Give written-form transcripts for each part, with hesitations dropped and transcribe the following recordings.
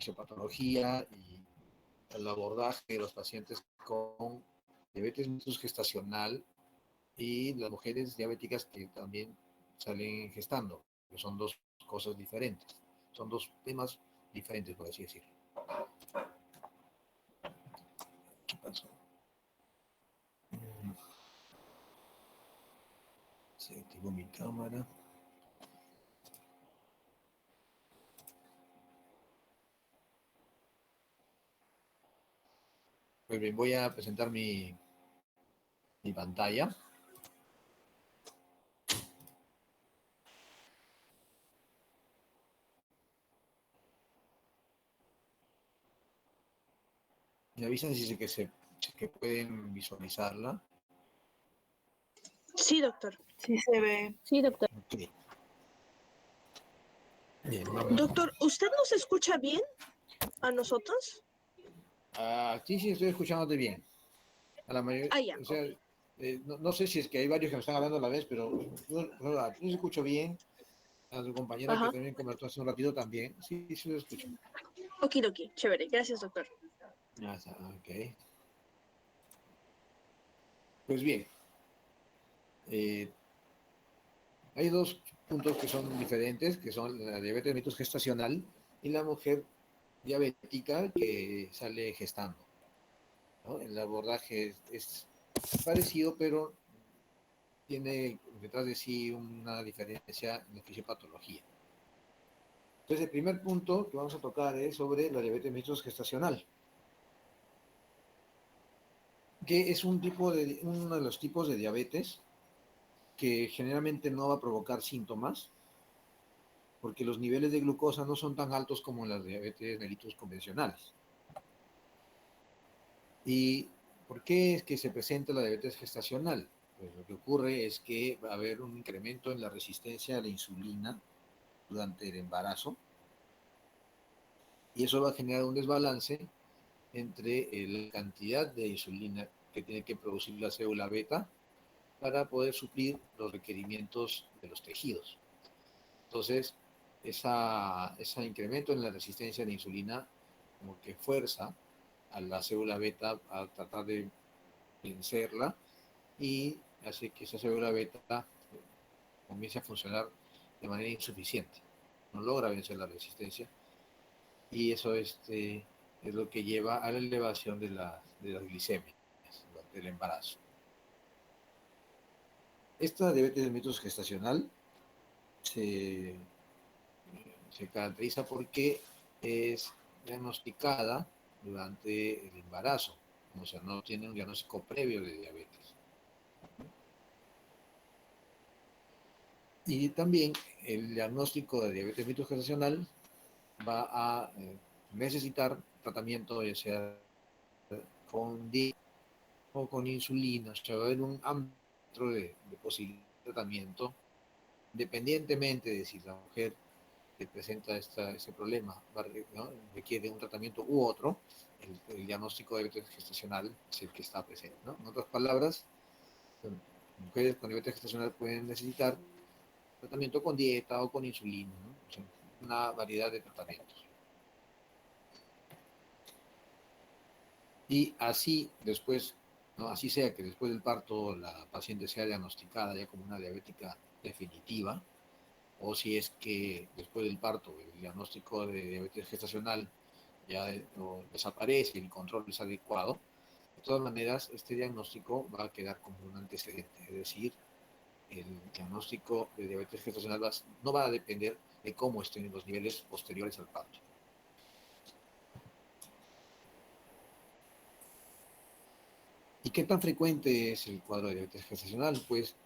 fisiopatología y el abordaje de los pacientes con diabetes mellitus gestacional y las mujeres diabéticas que también salen gestando, que son dos cosas diferentes, son dos temas diferentes, por así decirlo. ¿Qué pasó? Se activó mi cámara. Pues bien, voy a presentar mi pantalla. Me avisan si que pueden visualizarla. Sí, doctor. Sí se ve. Sí, doctor. Okay. Bien, vamos. Doctor, ¿usted nos escucha bien a nosotros? Sí, estoy escuchándote bien. A la mayoría, Ya, o sea, ok. no sé si es que hay varios que me están hablando a la vez, pero yo escucho bien. A tu compañera que Ajá. también comentó hace un ratito también. Sí, sí lo escucho. Okidoki, chévere. Gracias, doctor. Ya está, ok. Pues bien, hay dos puntos que son diferentes, que son la diabetes mellitus gestacional y la mujer diabética que sale gestando, ¿no? El abordaje es parecido, pero tiene detrás de sí una diferencia en la fisiopatología. Entonces, el primer punto que vamos a tocar es sobre la diabetes mellitus gestacional, que es uno de los tipos de diabetes que generalmente no va a provocar síntomas, porque los niveles de glucosa no son tan altos como en las diabetes mellitus convencionales. ¿Y por qué es que se presenta la diabetes gestacional? Pues lo que ocurre es que va a haber un incremento en la resistencia a la insulina durante el embarazo, y eso va a generar un desbalance entre la cantidad de insulina que tiene que producir la célula beta para poder suplir los requerimientos de los tejidos. Entonces, ese incremento en la resistencia a la insulina como que fuerza a la célula beta a tratar de vencerla y hace que esa célula beta comience a funcionar de manera insuficiente. No logra vencer la resistencia y eso es lo que lleva a la elevación de las glicemias durante el embarazo. Esta diabetes mellitus gestacional se caracteriza porque es diagnosticada durante el embarazo, o sea, no tiene un diagnóstico previo de diabetes. Y también el diagnóstico de diabetes mellitus gestacional va a necesitar tratamiento, ya sea con dieta o con insulina, o sea, va a haber un amplio de posibilidades de tratamiento, independientemente de si la mujer que presenta ese problema ¿no? requiere un tratamiento u otro, el diagnóstico de diabetes gestacional es el que está presente, ¿no? En otras palabras, mujeres con diabetes gestacional pueden necesitar tratamiento con dieta o con insulina, ¿no? O sea, una variedad de tratamientos. Y así después, ¿no? Así sea que después del parto la paciente sea diagnosticada ya como una diabética definitiva, o si es que después del parto el diagnóstico de diabetes gestacional ya desaparece, el control es adecuado, de todas maneras este diagnóstico va a quedar como un antecedente, es decir, el diagnóstico de diabetes gestacional no va a depender de cómo estén los niveles posteriores al parto. ¿Y qué tan frecuente es el cuadro de diabetes gestacional? Pues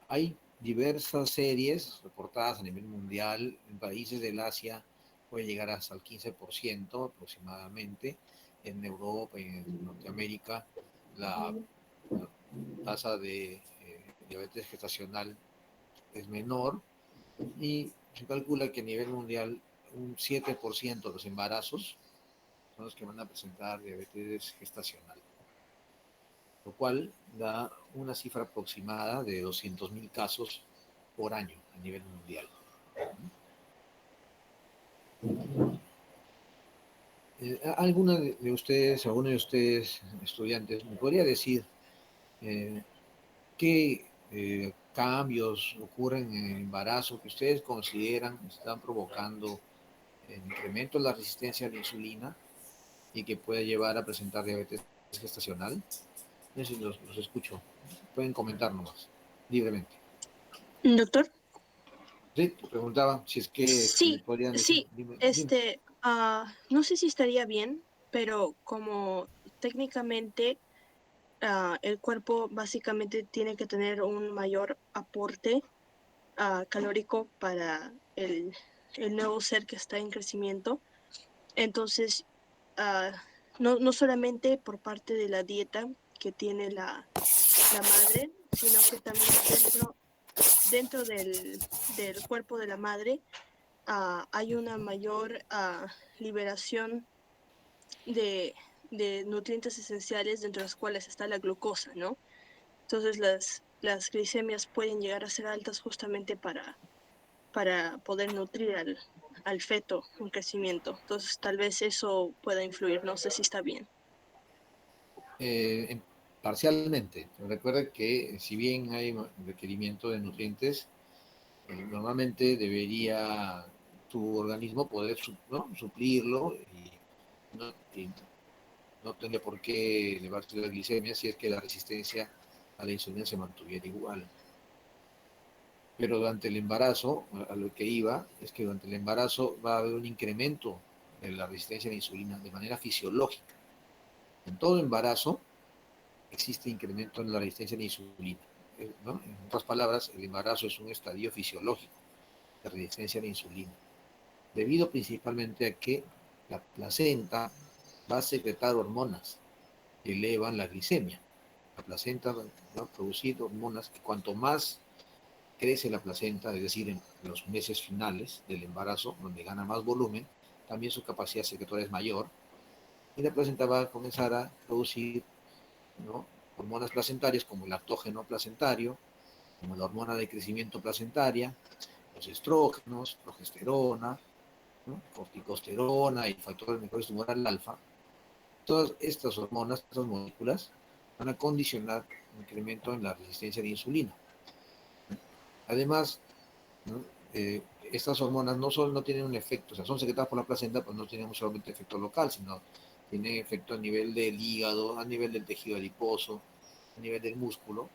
hay diversas series reportadas a nivel mundial. En países del Asia puede llegar hasta el 15% aproximadamente. En Europa y en Norteamérica la tasa de diabetes gestacional es menor y se calcula que a nivel mundial un 7% de los embarazos son los que van a presentar diabetes gestacional, lo cual da una cifra aproximada de 200.000 casos por año a nivel mundial. ¿Alguna de ustedes, alguno de ustedes, estudiantes, me podría decir eh, qué cambios ocurren en el embarazo que ustedes consideran están provocando el incremento de la resistencia a la insulina y que puede llevar a presentar diabetes gestacional? No sé si los escucho. Pueden comentar nomás, libremente. Doctor. Sí, te preguntaba si es que me Sí, podrían decir. sí, Dime, dime. no sé si estaría bien, pero como técnicamente el cuerpo básicamente tiene que tener un mayor aporte calórico para el nuevo ser que está en crecimiento. Entonces, ah, no solamente por parte de la dieta que tiene la madre, sino que también dentro del cuerpo de la madre hay una mayor liberación de, de nutrientes esenciales, dentro de los cuales está la glucosa, ¿no? Entonces las glicemias pueden llegar a ser altas justamente para poder nutrir al feto en crecimiento. Entonces tal vez eso pueda influir, no sé si está bien. Eh, Parcialmente. Recuerda que si bien hay requerimiento de nutrientes, normalmente debería tu organismo poder ¿no? suplirlo y no tendría por qué elevarse la glicemia si es que la resistencia a la insulina se mantuviera igual. Pero durante el embarazo, a lo que iba, es que durante el embarazo va a haber un incremento de la resistencia a la insulina de manera fisiológica. En todo embarazo existe incremento en la resistencia a la insulina. ¿No? En otras palabras, el embarazo es un estadio fisiológico de resistencia a la insulina, debido principalmente a que la placenta va a secretar hormonas que elevan la glicemia. La placenta va a producir hormonas que cuanto más crece la placenta, es decir, en los meses finales del embarazo, donde gana más volumen, también su capacidad secretora es mayor, y la placenta va a comenzar a producir, ¿no? hormonas placentarias como el lactógeno placentario, como la hormona de crecimiento placentaria, los estrógenos, progesterona, ¿no? corticosterona y factores mejores tumoral alfa. Todas estas hormonas, estas moléculas, van a condicionar un incremento en la resistencia de insulina. Además, ¿no? Estas hormonas no solo no tienen un efecto, o sea, son secretadas por la placenta, pues no tienen solamente efecto local, sino tienen efecto a nivel del hígado, a nivel del tejido adiposo, a nivel del músculo,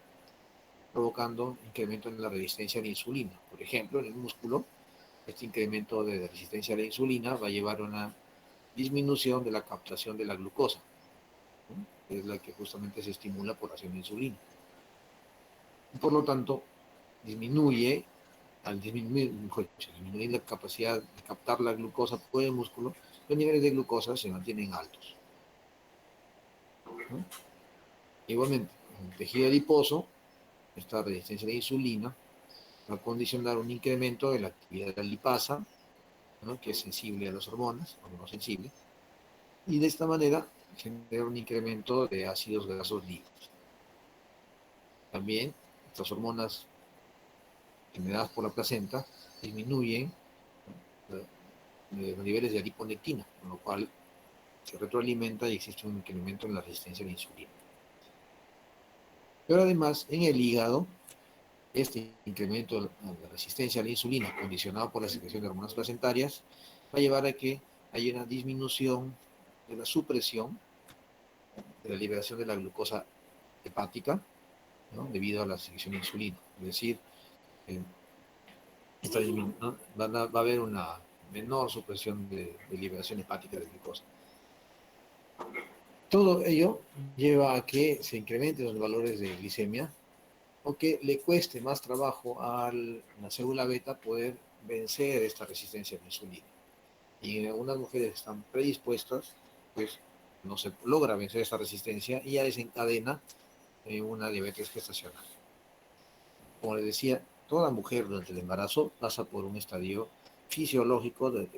provocando incremento en la resistencia a la insulina. Por ejemplo, en el músculo, este incremento de resistencia a la insulina va a llevar a una disminución de la captación de la glucosa, ¿no? que es la que justamente se estimula por acción de insulina. Y por lo tanto, disminuye al disminuir la capacidad de captar la glucosa por el músculo, los niveles de glucosa se mantienen altos, ¿no? Igualmente, en el tejido adiposo, esta resistencia a la insulina va a condicionar un incremento de la actividad de la lipasa, ¿no? que es sensible a las hormonas, o no sensible, y de esta manera genera un incremento de ácidos grasos libres. También estas hormonas generadas por la placenta disminuyen los niveles de adiponectina, con lo cual se retroalimenta y existe un incremento en la resistencia a la insulina. Pero además, en el hígado, este incremento de la resistencia a la insulina, condicionado por la secreción de hormonas placentarias, va a llevar a que haya una disminución de la supresión de la liberación de la glucosa hepática, ¿no? debido a la secreción de insulina. Es decir, eh, ¿no? va a haber una menor supresión de liberación hepática de glucosa. Todo ello lleva a que se incrementen los valores de glicemia o que le cueste más trabajo a la célula beta poder vencer esta resistencia a la insulina. Y en algunas mujeres que están predispuestas, pues no se logra vencer esta resistencia y ya desencadena una diabetes gestacional. Como les decía, toda mujer durante el embarazo pasa por un estadio fisiológico de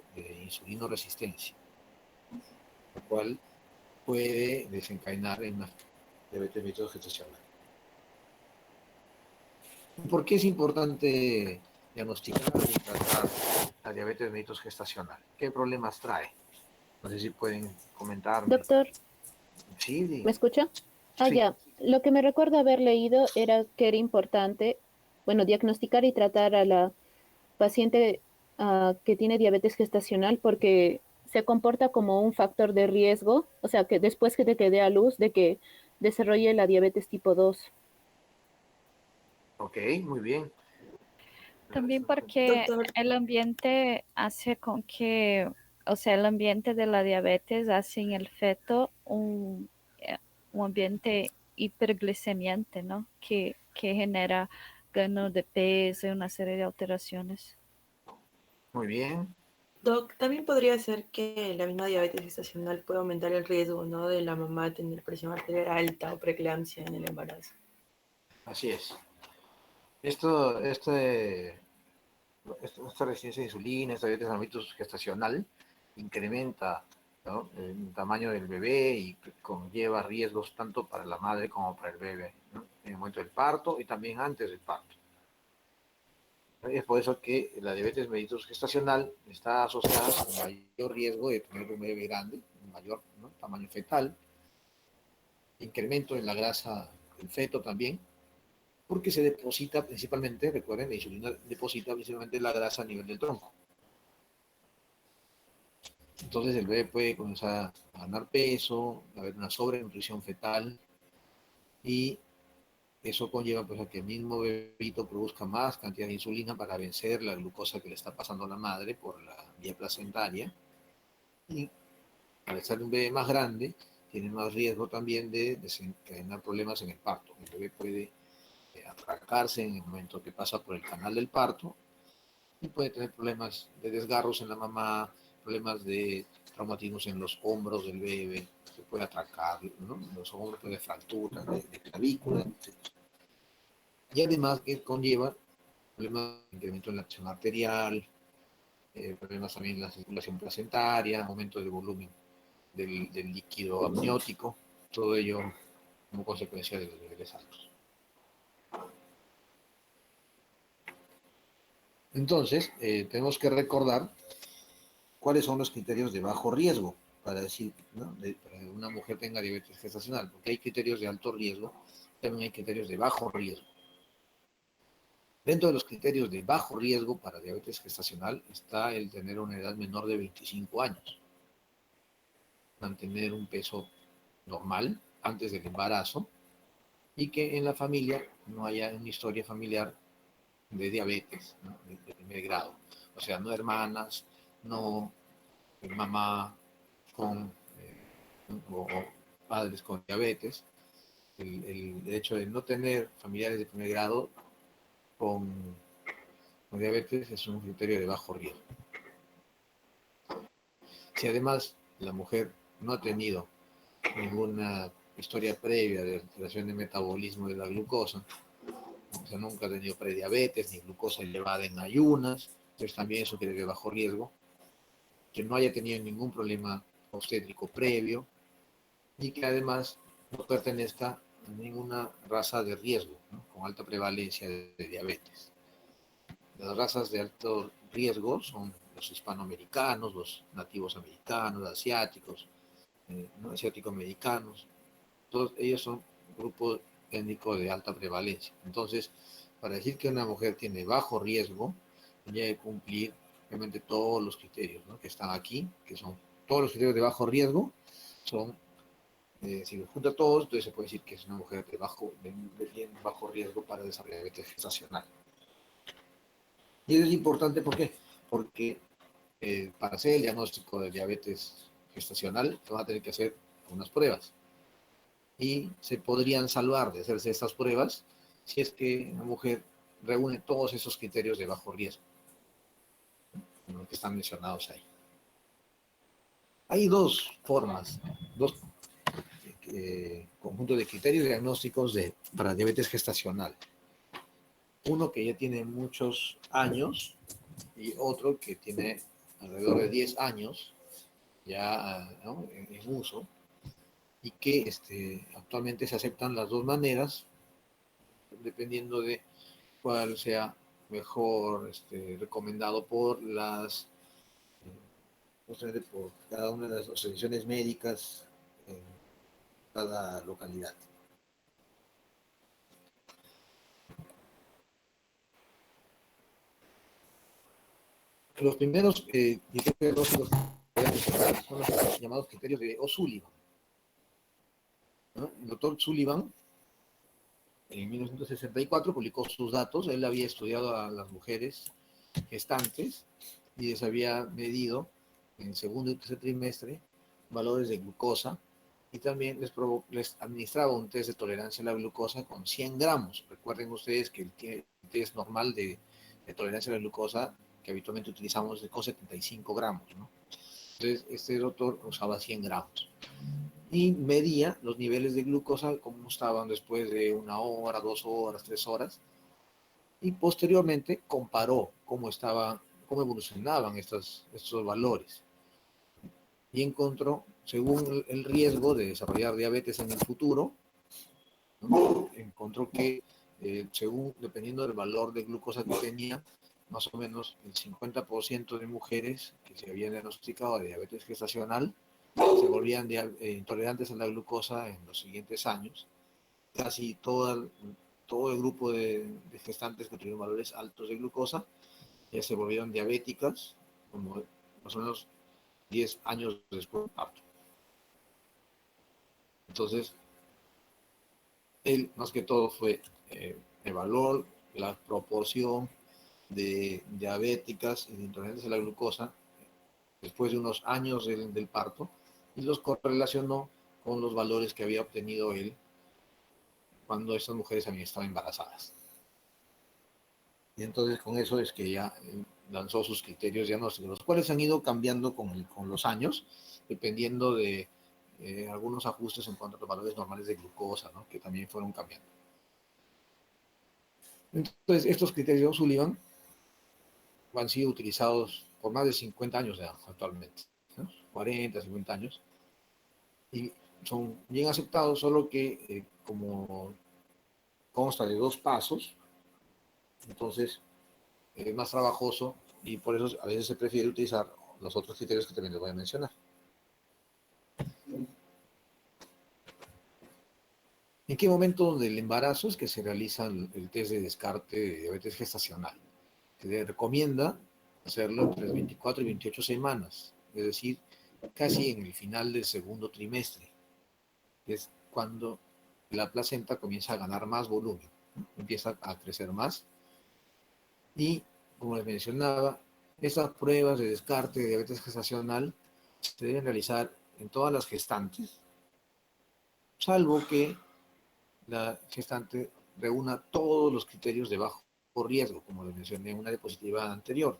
insulinoresistencia, lo cual puede desencadenar en una diabetes gestacional. ¿Por qué es importante diagnosticar y tratar la diabetes mellitus gestacional? ¿Qué problemas trae? No sé si pueden comentarme. Doctor, Sí, ¿me escucha? Ah, sí. ya. Lo que me recuerdo haber leído era que era importante, bueno, diagnosticar y tratar a la paciente que tiene diabetes gestacional porque se comporta como un factor de riesgo, o sea, que después que te quede a luz de que desarrolle la diabetes tipo 2. Ok, muy bien. También porque Doctor, el ambiente hace con que, o sea, el ambiente de la diabetes hace en el feto un ambiente hiperglicemiante, ¿no? Que genera ganos de peso y una serie de alteraciones. Muy bien. Doc, también podría ser que la misma diabetes gestacional puede aumentar el riesgo, ¿no? De la mamá de tener presión arterial alta o preeclampsia en el embarazo. Así es. Esto, esta resistencia a insulina, esta diabetes mellitus gestacional, incrementa, ¿no?, el tamaño del bebé y conlleva riesgos tanto para la madre como para el bebé, ¿no?, en el momento del parto y también antes del parto. Es por eso que la diabetes mellitus gestacional está asociada con mayor riesgo de tener un bebé grande, un mayor, ¿no?, tamaño fetal, incremento en la grasa del feto también, porque se deposita principalmente, recuerden, la insulina deposita principalmente la grasa a nivel del tronco. Entonces el bebé puede comenzar a ganar peso, a haber una sobrenutrición fetal y eso conlleva pues a que el mismo bebito produzca más cantidad de insulina para vencer la glucosa que le está pasando a la madre por la vía placentaria y al ser un bebé más grande tiene más riesgo también de desencadenar problemas en el parto. El bebé puede atracarse en el momento que pasa por el canal del parto y puede tener problemas de desgarros en la mamá, problemas de traumatismos en los hombros del bebé, se puede atracar, ¿no?, los hombros, puede fracturas de clavícula, etc. Y además que conlleva problemas de incremento en la presión arterial, problemas también en la circulación placentaria, aumento del volumen del líquido amniótico, todo ello como consecuencia de los niveles altos. Entonces, tenemos que recordar cuáles son los criterios de bajo riesgo para decir, ¿no?, para que una mujer tenga diabetes gestacional, porque hay criterios de alto riesgo, también hay criterios de bajo riesgo. Dentro de los criterios de bajo riesgo para diabetes gestacional está el tener una edad menor de 25 años, mantener un peso normal antes del embarazo y que en la familia no haya una historia familiar de diabetes, ¿no?, de primer grado. O sea, no hermanas, no mamá con o padres con diabetes. El hecho de no tener familiares de primer grado con, con diabetes es un criterio de bajo riesgo. Si además la mujer no ha tenido ninguna historia previa de alteración de metabolismo de la glucosa, o sea, nunca ha tenido prediabetes ni glucosa elevada en ayunas, entonces también es un criterio de bajo riesgo, que no haya tenido ningún problema obstétrico previo y que además no pertenezca a ninguna raza de riesgo, ¿no?, con alta prevalencia de diabetes. Las razas de alto riesgo son los hispanoamericanos, los nativos americanos, asiáticos, no asiático-americanos, todos ellos son grupos étnicos de alta prevalencia. Entonces, para decir que una mujer tiene bajo riesgo, tiene que cumplir obviamente todos los criterios, ¿no?, que están aquí, que son todos los criterios de bajo riesgo, son, si los junta todos, entonces se puede decir que es una mujer de bajo riesgo para desarrollar diabetes gestacional. Y eso es importante, ¿por qué? Porque para hacer el diagnóstico de diabetes gestacional, se van a tener que hacer unas pruebas. Y se podrían salvar de hacerse estas pruebas si es que una mujer reúne todos esos criterios de bajo riesgo, ¿no?, que están mencionados ahí. Hay dos formas, dos conjuntos de criterios diagnósticos para diabetes gestacional. Uno que ya tiene muchos años y otro que tiene alrededor de 10 años ya, ¿no?, en uso, y que actualmente se aceptan las dos maneras dependiendo de cuál sea mejor recomendado por justamente por cada una de las asociaciones médicas en cada localidad. Los primeros criterios diagnósticos son los llamados criterios de O'Sullivan, ¿no? El doctor Sullivan en 1964 publicó sus datos. Él había estudiado a las mujeres gestantes y les había medido en segundo y tercer trimestre valores de glucosa y también les administraba un test de tolerancia a la glucosa con 100 gramos. Recuerden ustedes que el test normal de tolerancia a la glucosa que habitualmente utilizamos es con 75 gramos, ¿no? Entonces, este doctor usaba 100 gramos y medía los niveles de glucosa, cómo estaban después de 1 hora, 2 horas, 3 horas, y posteriormente comparó cómo evolucionaban estos valores y encontró, según el riesgo de desarrollar diabetes en el futuro, ¿no? Encontró que dependiendo del valor de glucosa que tenía, más o menos el 50% de mujeres que se habían diagnosticado de diabetes gestacional se volvían intolerantes a la glucosa en los siguientes años. Casi todo el grupo de gestantes que tuvieron valores altos de glucosa ya se volvieron diabéticas, como más o menos 10 años después del parto. Entonces, él más que todo fue evaluó la proporción de diabéticas y de intolerantes a la glucosa después de unos años del parto y los correlacionó con los valores que había obtenido él cuando estas mujeres habían estado embarazadas. Y entonces con eso es que ya lanzó sus criterios diagnósticos, los cuales han ido cambiando con los años, dependiendo de algunos ajustes en cuanto a los valores normales de glucosa, ¿no? Que también fueron cambiando. Entonces, estos criterios de O'Sullivan han sido utilizados por más de 50 años ya actualmente, ¿no? 40, 50 años, y son bien aceptados, solo que como consta de 2 pasos, entonces es más trabajoso y por eso a veces se prefiere utilizar los otros criterios que también les voy a mencionar. ¿En qué momento del embarazo es que se realiza el test de descarte de diabetes gestacional? Se recomienda hacerlo entre las 24 y 28 semanas, es decir, casi en el final del segundo trimestre, que es cuando la placenta comienza a ganar más volumen, ¿no? Empieza a crecer más y, como les mencionaba, estas pruebas de descarte de diabetes gestacional se deben realizar en todas las gestantes, salvo que la gestante reúna todos los criterios de bajo riesgo, como les mencioné en una diapositiva anterior,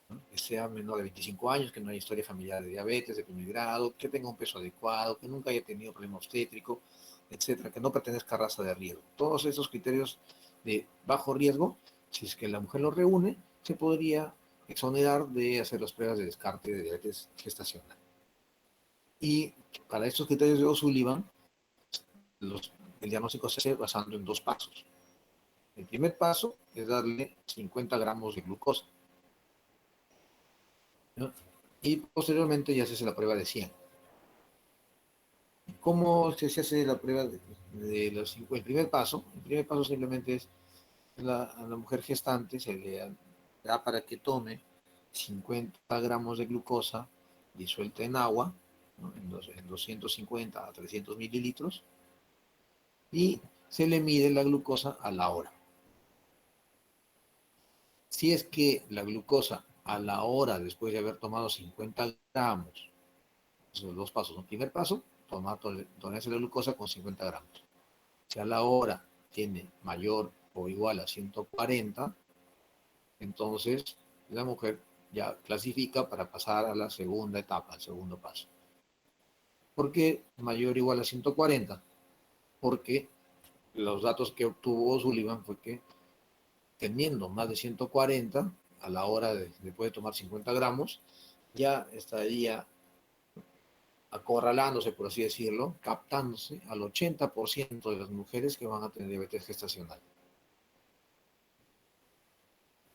¿no? Que sea menor de 25 años, que no haya historia familiar de diabetes de primer grado, que tenga un peso adecuado, que nunca haya tenido problema obstétrico, etcétera, que no pertenezca a raza de riesgo. Todos esos criterios de bajo riesgo, si es que la mujer los reúne, se podría exonerar de hacer las pruebas de descarte de diabetes gestacional. Y para estos criterios de O'Sullivan, el diagnóstico se hace basando en 2 pasos. El primer paso es darle 50 gramos de glucosa, ¿no? Y posteriormente ya se hace la prueba de 100. ¿Cómo se hace la prueba de los 5? El primer paso simplemente es a la mujer gestante se le da para que tome 50 gramos de glucosa disuelta en agua, ¿no? En 250 a 300 mililitros, y se le mide la glucosa a la hora. Si es que la glucosa a la hora, después de haber tomado 50 gramos, esos 2 pasos, el primer paso, tomarse la glucosa con 50 gramos. Si a la hora tiene mayor o igual a 140, entonces la mujer ya clasifica para pasar a la segunda etapa, al segundo paso. ¿Por qué mayor o igual a 140? Porque los datos que obtuvo O'Sullivan fue que teniendo más de 140 a la hora después de tomar 50 gramos, ya estaría acorralándose, por así decirlo, captándose al 80% de las mujeres que van a tener diabetes gestacional.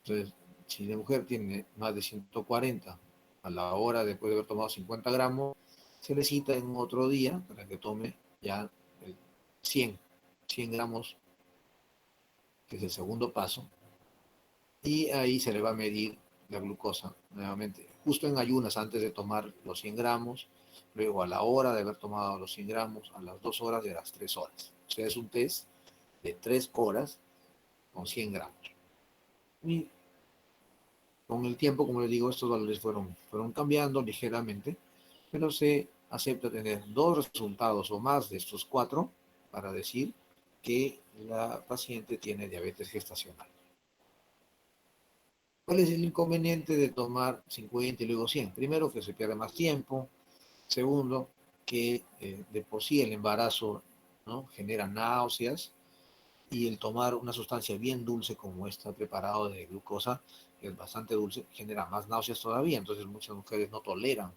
Entonces, si la mujer tiene más de 140 a la hora después de haber tomado 50 gramos, se le cita en otro día para que tome ya el 100 gramos, que es el segundo paso, y ahí se le va a medir la glucosa nuevamente, justo en ayunas antes de tomar los 100 gramos, luego a la hora de haber tomado los 100 gramos, a las 2 horas y a las 3 horas. O sea, es un test de 3 horas con 100 gramos. Y con el tiempo, como les digo, estos valores fueron cambiando ligeramente, pero se acepta tener 2 resultados o más de estos 4 para decir que la paciente tiene diabetes gestacional. ¿Cuál es el inconveniente de tomar 50 y luego 100? Primero, que se pierde más tiempo. Segundo, que de por sí el embarazo, ¿no?, genera náuseas, y el tomar una sustancia bien dulce como esta preparado de glucosa, que es bastante dulce, genera más náuseas todavía. Entonces muchas mujeres no toleran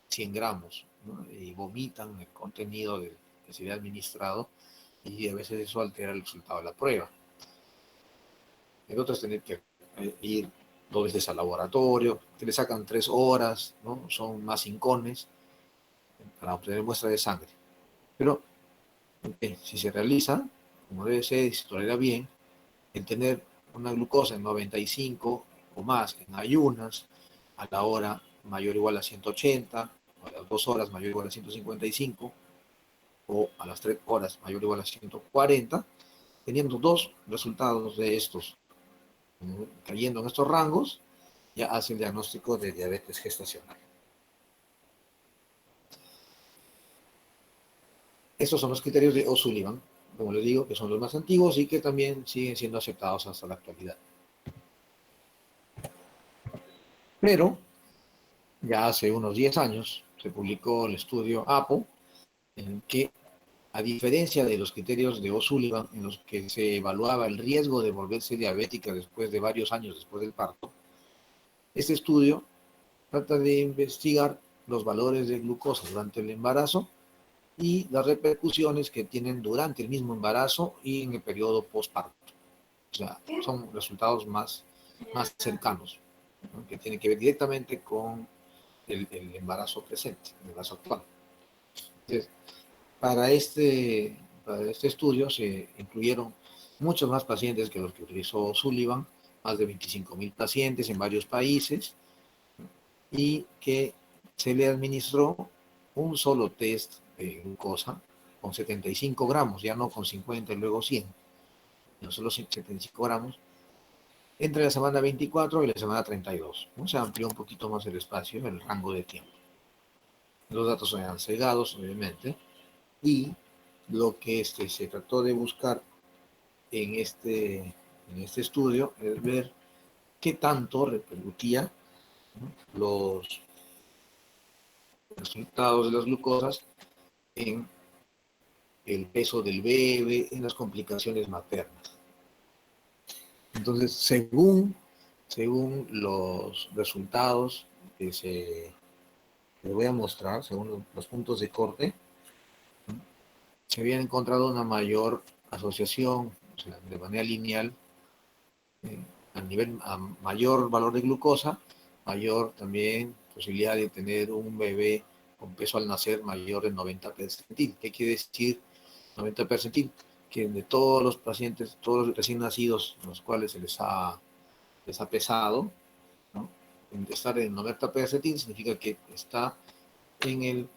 100 gramos, ¿no?, y vomitan el contenido que se le ha administrado, y a veces eso altera el resultado de la prueba. El otro es tener que ir 2 veces al laboratorio, que le sacan 3 horas, ¿no? Son más hincones para obtener muestra de sangre. Pero si se realiza, como debe ser, y se tolera bien, el tener una glucosa en 95 o más en ayunas, a la hora mayor o igual a 180, a las 2 horas mayor o igual a 155, o a las 3 horas mayor o igual a 140, teniendo 2 resultados de estos, cayendo en estos rangos, ya hace el diagnóstico de diabetes gestacional. Estos son los criterios de O'Sullivan, como les digo, que son los más antiguos y que también siguen siendo aceptados hasta la actualidad. Pero ya hace unos 10 años se publicó el estudio APO, en que, a diferencia de los criterios de O'Sullivan, en los que se evaluaba el riesgo de volverse diabética después de varios años después del parto, este estudio trata de investigar los valores de glucosa durante el embarazo y las repercusiones que tienen durante el mismo embarazo y en el periodo postparto. O sea, son resultados más cercanos, ¿no?, que tienen que ver directamente con el embarazo presente, el embarazo actual. Entonces, para este estudio se incluyeron muchos más pacientes que los que utilizó Sullivan, más de 25.000 pacientes en varios países, y que se le administró un solo test de glucosa con 75 gramos, ya no con 50 y luego 100, no solo 75 gramos, entre la semana 24 y la semana 32. ¿No? Se amplió un poquito más el espacio, el rango de tiempo. Los datos eran cegados, obviamente, y lo que se trató de buscar en este estudio es ver qué tanto repercutía, ¿no?, los resultados de las glucosas en el peso del bebé, en las complicaciones maternas. Entonces, según los resultados que les voy a mostrar, según los puntos de corte, se había encontrado una mayor asociación, o sea, de manera lineal, a mayor valor de glucosa, mayor también posibilidad de tener un bebé con peso al nacer mayor de 90 percentil. ¿Qué quiere decir 90 percentil? Que de todos los pacientes, todos los recién nacidos, los cuales se les ha pesado, ¿no?, estar en 90 percentil significa que está en el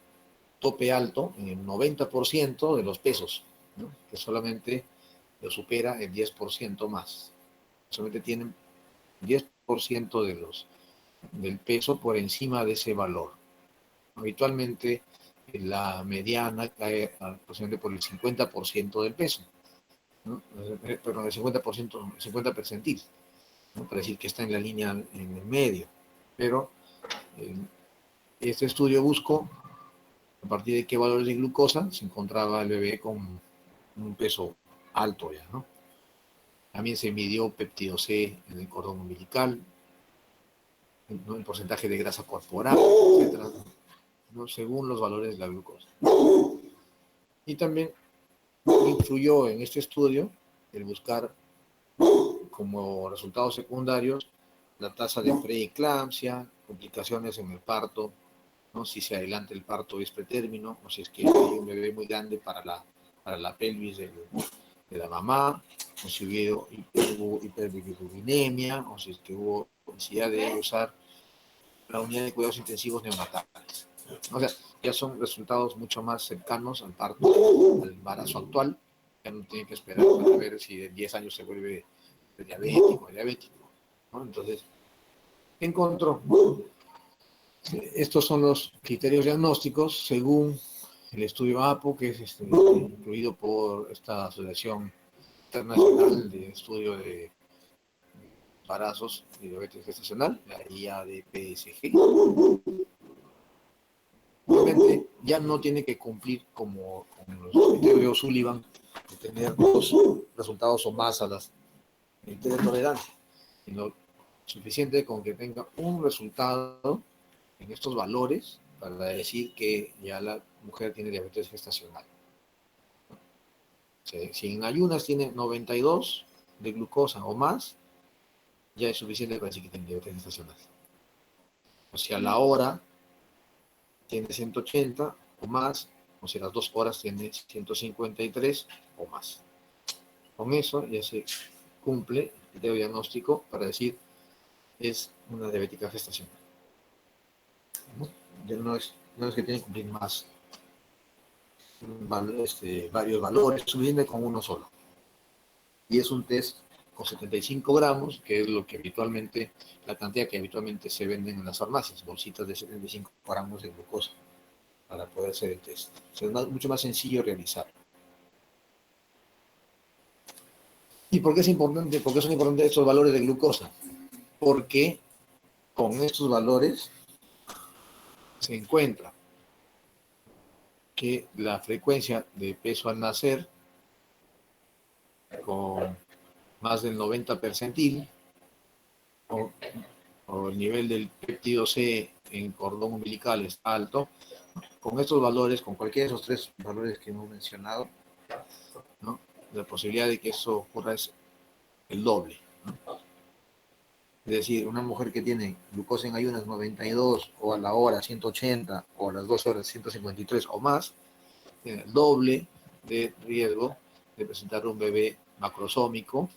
tope alto, en el 90% de los pesos, ¿no?, que solamente lo supera el 10% más. Solamente tienen 10% del peso por encima de ese valor. Habitualmente la mediana cae aproximadamente por el 50% del peso, ¿no? Perdón, el 50%, 50 percentil, ¿no?, para decir que está en la línea en el medio. Pero este estudio buscó a partir de qué valores de glucosa se encontraba el bebé con un peso alto ya, ¿no? También se midió péptido C en el cordón umbilical, ¿no?, el porcentaje de grasa corporal, etcétera, ¿no?, según los valores de la glucosa. Y también influyó en este estudio el buscar como resultados secundarios la tasa de preeclampsia, complicaciones en el parto, ¿no? Si se adelanta el parto es pretérmino, o si es que hay un bebé muy grande para la pelvis de la mamá, o si hubo hiperbilirubinemia, o si es que hubo necesidad de usar la unidad de cuidados intensivos neonatales. O sea, ya son resultados mucho más cercanos al parto, al embarazo actual. Ya no tienen que esperar para ver si en 10 años se vuelve diabético, ¿no? Entonces, ¿qué encontró? Estos son los criterios diagnósticos según el estudio APO, que es incluido por esta Asociación Internacional de Estudio de Embarazos y Diabetes Gestacional, la IADPSG. Obviamente ya no tiene que cumplir como con los criterios de O'Sullivan de tener dos resultados o más a las límites de tolerancia, sino suficiente con que tenga un resultado en estos valores para decir que ya la mujer tiene diabetes gestacional. Si en ayunas tiene 92 de glucosa o más, ya es suficiente para decir que tiene diabetes gestacional. O si a la hora tiene 180 o más, o si a las 2 horas tiene 153 o más. Con eso ya se cumple el criterio diagnóstico para decir es una diabética gestacional. Ya no es que tiene que cumplir más varios valores, suficiente con uno solo. Y es un test con 75 gramos, que es lo que habitualmente, la cantidad que habitualmente se venden en las farmacias, bolsitas de 75 gramos de glucosa, para poder hacer el test. O sea, es mucho más sencillo realizarlo. ¿Y por qué es importante? ¿Por qué son importantes estos valores de glucosa? Porque con estos valores se encuentra que la frecuencia de peso al nacer con más del 90 percentil o el nivel del péptido C en cordón umbilical es alto, con estos valores, con cualquiera de esos tres valores que hemos mencionado, ¿no? La posibilidad de que eso ocurra es el doble, ¿no? Es decir, una mujer que tiene glucosa en ayunas 92 o a la hora 180 o a las 2 horas 153 o más, tiene el doble de riesgo de presentar un bebé macrosómico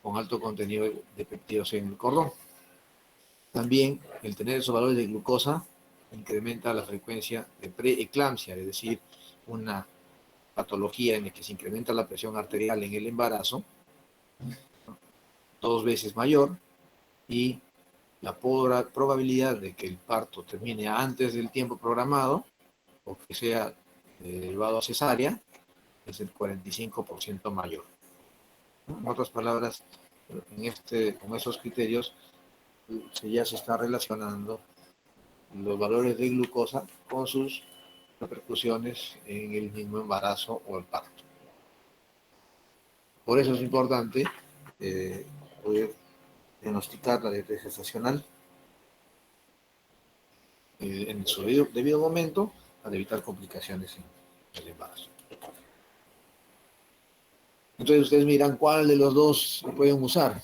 con alto contenido de péptidos en el cordón. También el tener esos valores de glucosa incrementa la frecuencia de preeclampsia, es decir, una patología en la que se incrementa la presión arterial en el embarazo, 2 veces mayor, y la probabilidad de que el parto termine antes del tiempo programado o que sea derivado a cesárea es el 45% mayor. En otras palabras, con esos criterios ya se está relacionando los valores de glucosa con sus repercusiones en el mismo embarazo o el parto. Por eso es importante poder diagnosticar la diabetes gestacional en su debido momento para evitar complicaciones en el embarazo. Entonces ustedes miran cuál de los dos se pueden usar.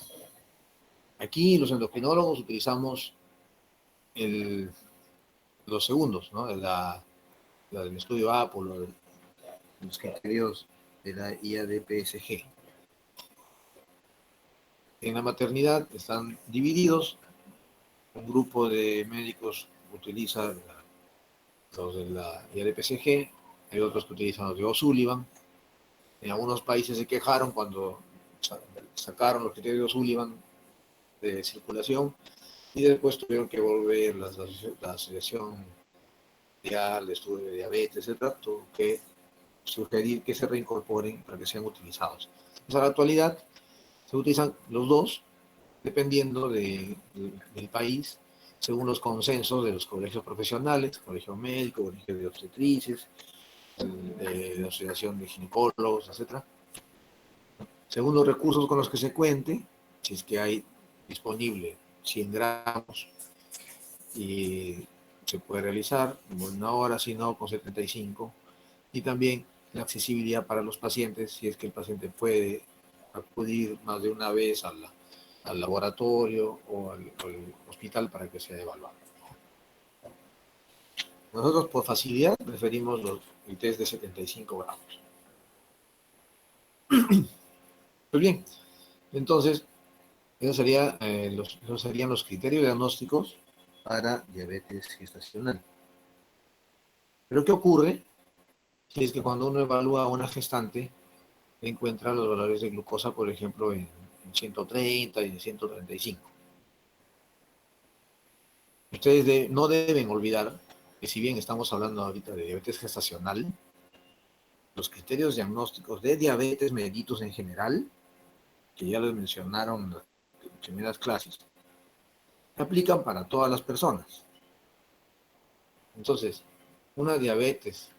Aquí los endocrinólogos utilizamos los segundos, ¿no? Del estudio APO, los criterios de la IADPSG. En la maternidad están divididos. Un grupo de médicos utiliza los de la IADPSG, hay otros que utilizan los de O'Sullivan. En algunos países se quejaron cuando sacaron los criterios de O'Sullivan de circulación y después tuvieron que volver la Asociación Mundial de Estudio de Diabetes, etcétera, tuvo que sugerir que se reincorporen para que sean utilizados. Entonces, a la actualidad se utilizan los dos, dependiendo del país, según los consensos de los colegios profesionales, colegio médico, colegio de obstetrices, de la asociación de ginecólogos, etc. Según los recursos con los que se cuente, si es que hay disponible 100 gramos y se puede realizar en una hora, si no, con 75. Y también la accesibilidad para los pacientes, si es que el paciente puede acudir más de una vez al laboratorio o al hospital para que sea evaluado. Nosotros por facilidad preferimos el test de 75 gramos. Pues bien, entonces esos serían los criterios diagnósticos para diabetes gestacional. Pero ¿qué ocurre si es que cuando uno evalúa a una gestante encuentra los valores de glucosa, por ejemplo, en 130 y en 135? Ustedes no deben olvidar que si bien estamos hablando ahorita de diabetes gestacional, los criterios diagnósticos de diabetes mellitus en general, que ya les mencionaron en las primeras clases, se aplican para todas las personas. Entonces, una diabetes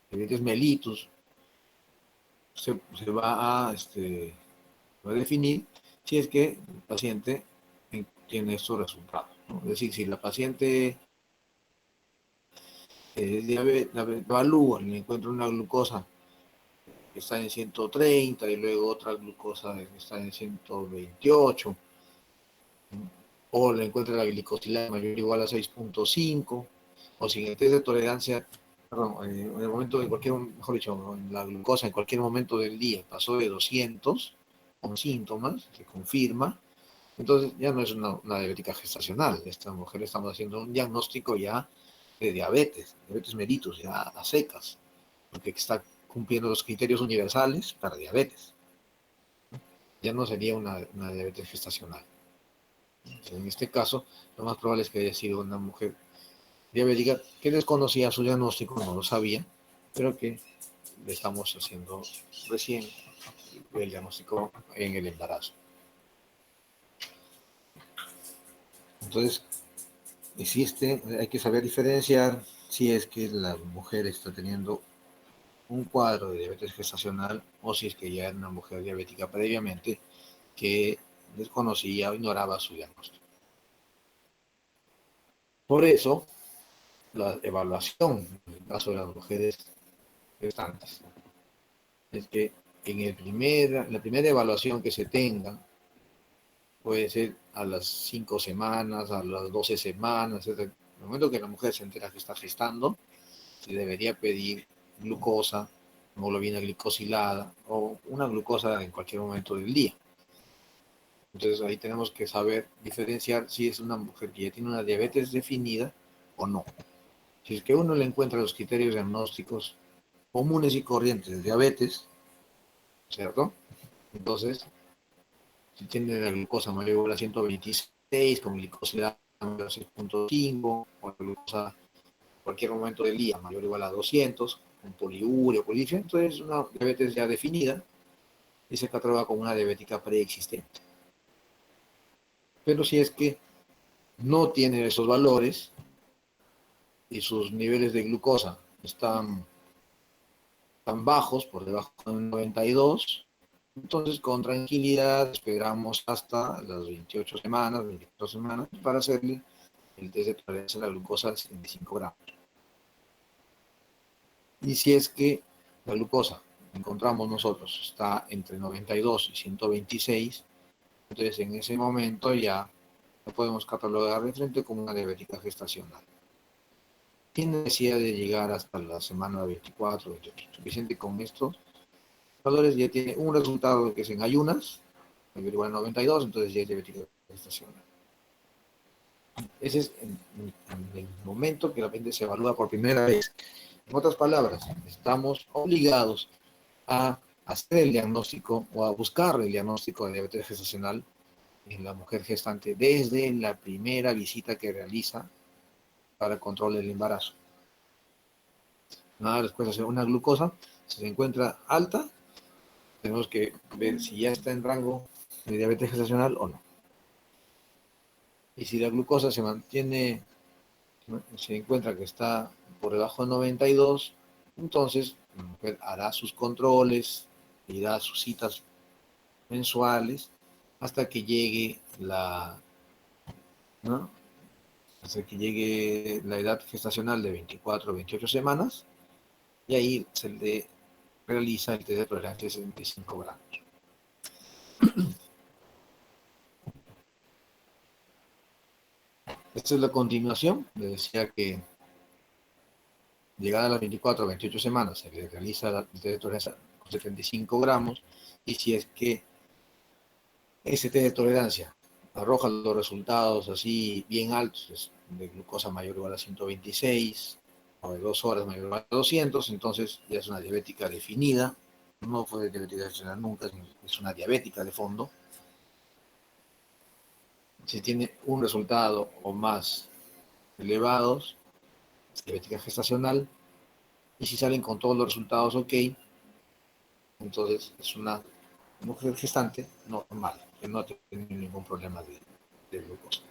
mellitus, se va a definir si es que el paciente tiene estos resultados, ¿no? Es decir, si la paciente evalúa y encuentra una glucosa que está en 130 y luego otra glucosa que está en 128, o le encuentra la glicosilada mayor o igual a 6.5, o si en el test de tolerancia, perdón, en el momento, mejor dicho, en la glucosa en cualquier momento del día pasó de 200 con síntomas, se confirma, entonces ya no es una diabética gestacional. Esta mujer estamos haciendo un diagnóstico ya de diabetes mellitus, ya a secas, porque está cumpliendo los criterios universales para diabetes. Ya no sería una diabetes gestacional. Entonces, en este caso, lo más probable es que haya sido una mujer diabética que desconocía su diagnóstico, no lo sabía, pero que le estamos haciendo recién el diagnóstico en el embarazo. Entonces, hay que saber diferenciar si es que la mujer está teniendo un cuadro de diabetes gestacional o si es que ya era una mujer diabética previamente que desconocía o ignoraba su diagnóstico. Por eso, la evaluación en el caso de las mujeres gestantes es que la primera evaluación que se tenga puede ser a las 5 semanas, a las 12 semanas, en el momento que la mujer se entera que está gestando, se debería pedir glucosa, hemoglobina glicosilada o una glucosa en cualquier momento del día. Entonces ahí tenemos que saber diferenciar si es una mujer que ya tiene una diabetes definida o no. Si es que uno le encuentra los criterios diagnósticos comunes y corrientes de diabetes, ¿cierto? Entonces, si tiene la glucosa mayor o igual a 126, con glicosilada mayor a 6.5, o la glucosa en cualquier momento del día mayor o igual a 200, con poliuria o policia, entonces es una diabetes ya definida y se cataloga como una diabética preexistente. Pero si es que no tiene esos valores y sus niveles de glucosa están tan bajos, por debajo de 92, entonces con tranquilidad esperamos hasta las 28 semanas, 24 semanas, para hacerle el test de tolerancia a la glucosa de 75 gramos. Y si es que la glucosa, encontramos nosotros, está entre 92 y 126, entonces en ese momento ya lo podemos catalogar de frente como una diabética gestacional. Tiene necesidad de llegar hasta la semana 24, 28. Suficiente con estos valores, ya tiene un resultado que es en ayunas, mayor o igual a 92, entonces ya es diabética gestacional. Ese es en el momento que la paciente se evalúa por primera vez. En otras palabras, estamos obligados a hacer el diagnóstico o a buscar el diagnóstico de diabetes gestacional en la mujer gestante desde la primera visita que realiza para el control del embarazo. Nada, después de hacer una glucosa, si se encuentra alta, tenemos que ver si ya está en rango de diabetes gestacional o no. Y si la glucosa se mantiene, se encuentra que está por debajo de 92, entonces la mujer hará sus controles, irá a sus citas mensuales hasta que llegue hasta que llegue la edad gestacional de 24 o 28 semanas, y ahí se le realiza el test de tolerancia de 75 gramos. Esta es la continuación. Les decía que llegada a las 24 o 28 semanas se le realiza el test de tolerancia con 75 gramos y si es que ese test de tolerancia arroja los resultados así bien altos, de glucosa mayor o igual a 126 o de 2 horas mayor o igual a 200, entonces ya es una diabética definida. No fue diabética gestacional nunca, es una diabética de fondo. Si tiene un resultado o más elevados, es diabética gestacional. Y si salen con todos los resultados ok, entonces es una mujer gestante normal, que no tiene ningún problema de glucosa.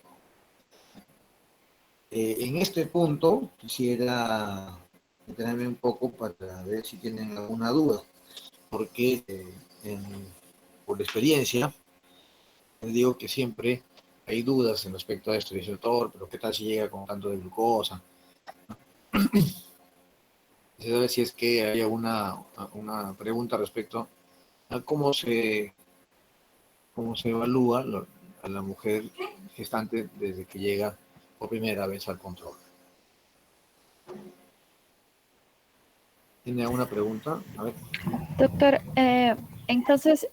En este punto quisiera detenerme un poco para ver si tienen alguna duda, porque por experiencia les digo que siempre hay dudas en respecto a esto. Dice el doctor, pero ¿qué tal si llega con tanto de glucosa? Quisiera ver si es que hay una pregunta respecto a cómo se evalúa a la mujer gestante desde que llega por primera vez al control. ¿Tiene alguna pregunta? A ver. Doctor, entonces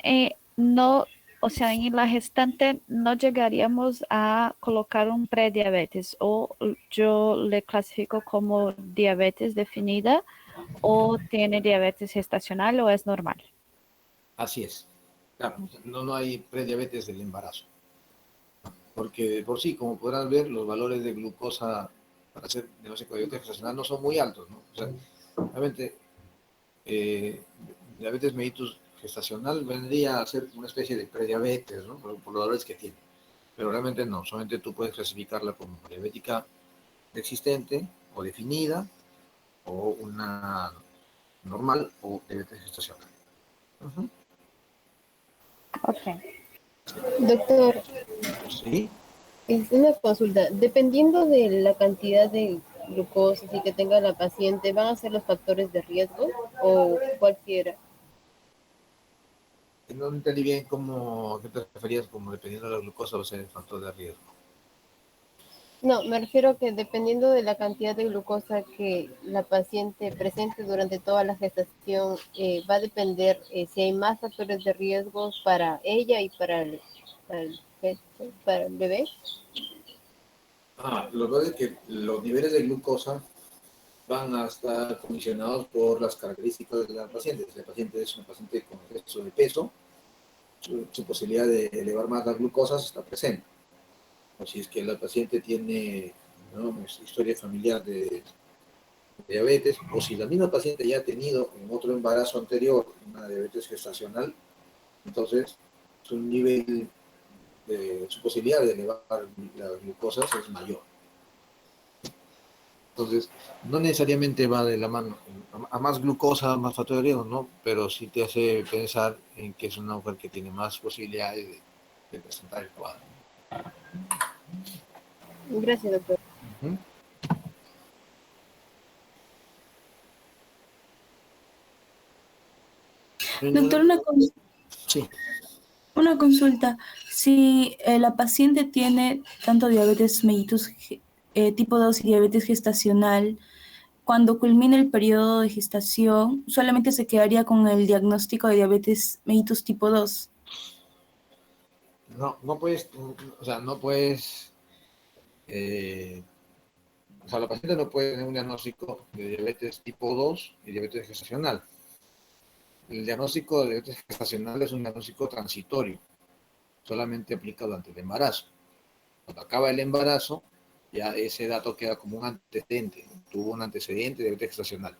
no, o sea, en la gestante no llegaríamos a colocar un prediabetes o yo le clasifico como diabetes definida o tiene diabetes gestacional o es normal. Así es. Claro, no hay prediabetes del embarazo. Porque de por sí, como podrán ver, los valores de glucosa para hacer diabetes gestacional no son muy altos, ¿no? O sea, realmente, diabetes mellitus gestacional vendría a ser una especie de prediabetes, ¿no? Por los valores que tiene. Pero realmente no, solamente tú puedes clasificarla como diabética existente o definida o una normal o diabetes gestacional. Uh-huh. Ok. Doctor, Sí. es una consulta. Dependiendo de la cantidad de glucosa y que tenga la paciente, ¿van a ser los factores de riesgo o cualquiera? No entendí bien a qué te referías como dependiendo de la glucosa o sea el factor de riesgo. No, me refiero a que dependiendo de la cantidad de glucosa que la paciente presente durante toda la gestación, va a depender si hay más factores de riesgo para ella y para el, para el bebé. Lo que pasa es que los niveles de glucosa van a estar condicionados por las características de la paciente. Si la paciente es una paciente con exceso de peso, su posibilidad de elevar más las glucosas está presente. O si es que la paciente tiene, ¿no?, historia familiar de diabetes, o si la misma paciente ya ha tenido en otro embarazo anterior una diabetes gestacional, entonces su posibilidad de elevar las glucosas es mayor. Entonces, no necesariamente va de la mano. A más glucosa, más factor de riesgo, ¿no? Pero sí te hace pensar en que es una mujer que tiene más posibilidades de presentar el cuadro. Gracias, doctor. Uh-huh. Doctor, Sí. una consulta. Si la paciente tiene tanto diabetes mellitus tipo 2 y diabetes gestacional, cuando culmine el periodo de gestación, solamente se quedaría con el diagnóstico de diabetes mellitus tipo 2. No puedes, o sea, no puedes, o sea, la paciente no puede tener un diagnóstico de diabetes tipo 2 y diabetes gestacional. El diagnóstico de diabetes gestacional es un diagnóstico transitorio, solamente aplica durante el embarazo. Cuando acaba el embarazo, ya ese dato queda como un antecedente, tuvo un antecedente de diabetes gestacional.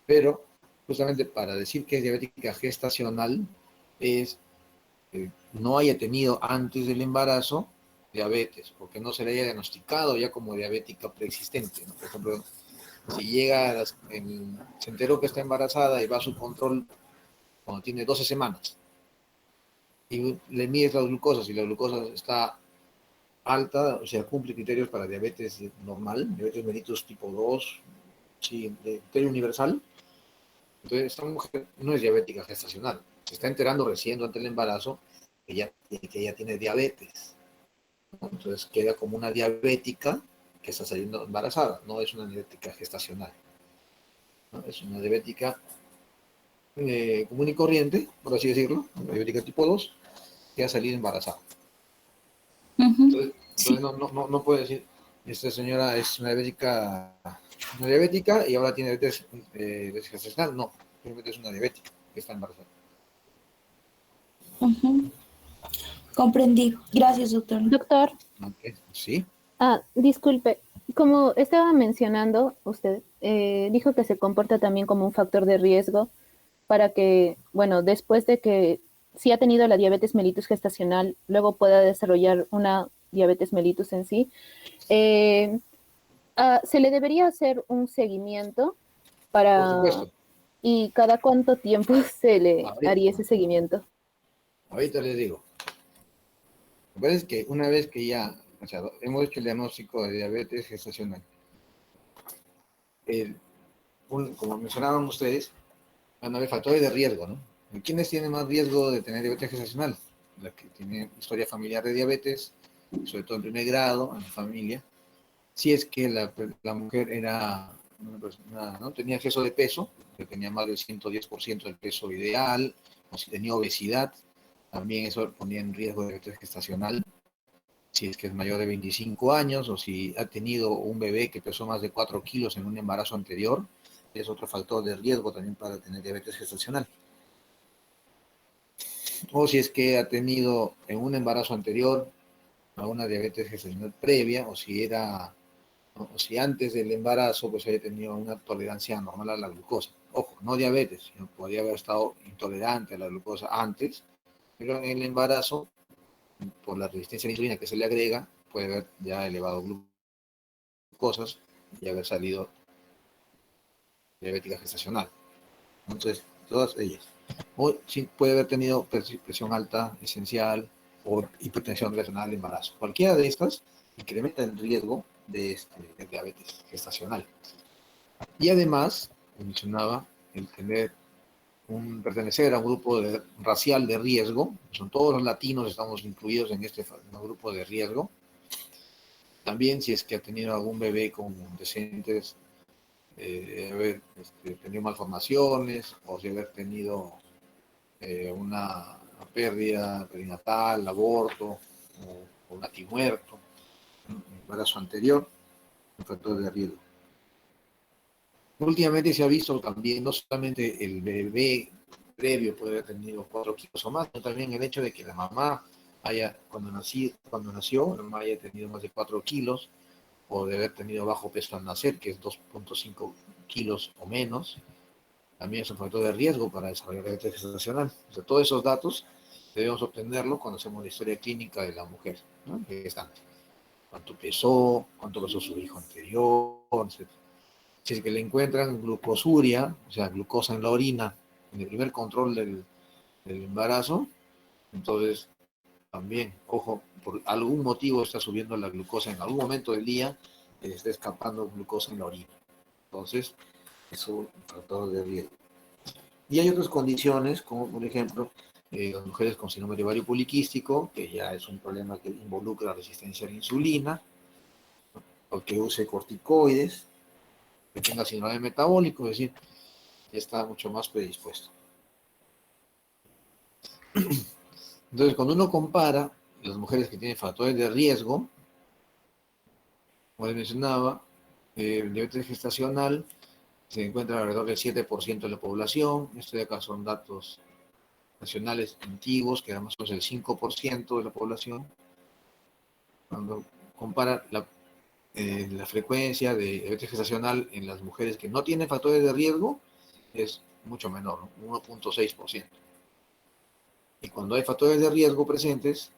Pero, justamente para decir que es diabética gestacional, es que no haya tenido antes del embarazo diabetes, porque no se le haya diagnosticado ya como diabética preexistente, ¿no? Por ejemplo, si se enteró que está embarazada y va a su control cuando tiene 12 semanas, y le mides la glucosa, si la glucosa está alta, o sea, cumple criterios para diabetes normal, diabetes mellitus tipo 2, sí, de criterio universal, entonces esta mujer no es diabética gestacional, se está enterando recién durante el embarazo que ella tiene diabetes, ¿no? Entonces queda como una diabética que está saliendo embarazada, no es una diabética gestacional, ¿no? Es una diabética común y corriente, por así decirlo, una diabética tipo 2, que ha salido embarazada. Ujú. Entonces no puede decir, esta señora es una diabética y ahora tiene diabetes gestacional. No, simplemente es una diabética que está embarazada. Ujú. Comprendí. Gracias, doctor. Doctor, Ok, sí. disculpe, como estaba mencionando usted, dijo que se comporta también como un factor de riesgo para que, bueno, después de que si ha tenido la diabetes mellitus gestacional, luego pueda desarrollar una diabetes mellitus en sí. Eh, ¿Se le debería hacer un seguimiento Por para, supuesto. y cada cuánto tiempo se le Ahorita, haría ese seguimiento? ahorita les digo. Lo que pasa es que una vez que ya, o sea, hemos hecho el diagnóstico de diabetes gestacional, como mencionaban ustedes, van a haber factores de riesgo, ¿no? ¿Quiénes tienen más riesgo de tener diabetes gestacional? Las que tienen historia familiar de diabetes, sobre todo en primer grado, en la familia. Si es que la mujer era una persona, ¿no? Tenía exceso de peso, que tenía más del 110% del peso ideal, o si tenía obesidad, también eso ponía en riesgo de diabetes gestacional. Si es que es mayor de 25 años o si ha tenido un bebé que pesó más de 4 kilos en un embarazo anterior, es otro factor de riesgo también para tener diabetes gestacional. O si es que ha tenido en un embarazo anterior una diabetes gestacional previa, o si era, ¿no? O si antes del embarazo pues haya tenido una tolerancia normal a la glucosa. Ojo, no diabetes, sino podría haber estado intolerante a la glucosa antes, pero en el embarazo, por la resistencia a la insulina que se le agrega, puede haber ya elevado glucosas y haber salido diabética gestacional. Entonces, todas ellas. O sí, puede haber tenido presión alta esencial o hipertensión relacionada al embarazo. Cualquiera de estas incrementa el riesgo de diabetes gestacional. Y además, mencionaba, el pertenecer a un grupo racial de riesgo, son todos los latinos, estamos incluidos en este grupo de riesgo. También si es que ha tenido algún bebé con antecedentes haber tenido malformaciones o de haber tenido una pérdida perinatal, aborto o natimuerto, ¿no? Embarazo anterior, un factor de riesgo. Últimamente se ha visto también, no solamente el bebé previo puede haber tenido 4 kilos o más, sino también el hecho de que la mamá cuando nació, la mamá haya tenido más de 4 kilos, o de haber tenido bajo peso al nacer, que es 2.5 kilos o menos, también es un factor de riesgo para desarrollar diabetes gestacional. O sea, todos esos datos debemos obtenerlo cuando hacemos la historia clínica de la mujer, ¿no? Cuánto pesó su hijo anterior, etc. Si es que le encuentran glucosuria, o sea, glucosa en la orina, en el primer control del embarazo, entonces también, ojo, por algún motivo está subiendo la glucosa en algún momento del día, está escapando glucosa en la orina. Entonces, es un factor de riesgo. Y hay otras condiciones, como por ejemplo, las mujeres con síndrome de ovario poliquístico, que ya es un problema que involucra resistencia a la insulina, o que use corticoides, que tenga síndrome metabólico, es decir, ya está mucho más predispuesto. Entonces, cuando uno compara las mujeres que tienen factores de riesgo, como les mencionaba, el diabetes gestacional se encuentra alrededor del 7% de la población. Esto de acá son datos nacionales antiguos, que más o menos el 5% de la población. Cuando compara la frecuencia de diabetes gestacional en las mujeres que no tienen factores de riesgo, es mucho menor, ¿no? 1.6%. Y cuando hay factores de riesgo presentes,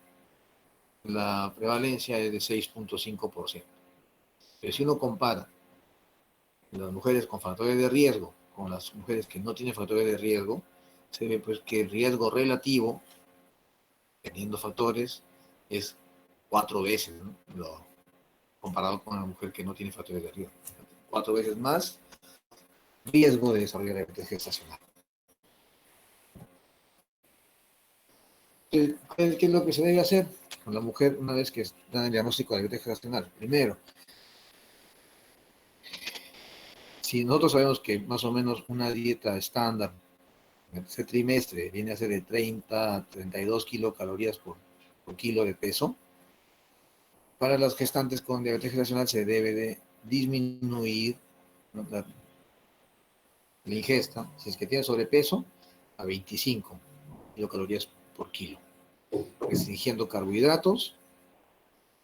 la prevalencia es de 6.5%. Pero si uno compara las mujeres con factores de riesgo con las mujeres que no tienen factores de riesgo, se ve pues que el riesgo relativo, teniendo factores, es 4 veces, ¿no? Comparado con una mujer que no tiene factores de riesgo. 4 veces más riesgo de desarrollar diabetes gestacional. ¿Qué es lo que se debe hacer? con la mujer una vez que está en el diagnóstico de diabetes gestacional? Primero, si nosotros sabemos que más o menos una dieta estándar en ese trimestre viene a ser de 30 a 32 kilocalorías por kilo de peso, para las gestantes con diabetes gestacional se debe de disminuir, ¿no?, la ingesta, si es que tiene sobrepeso, a 25 kilocalorías por kilo, restringiendo carbohidratos,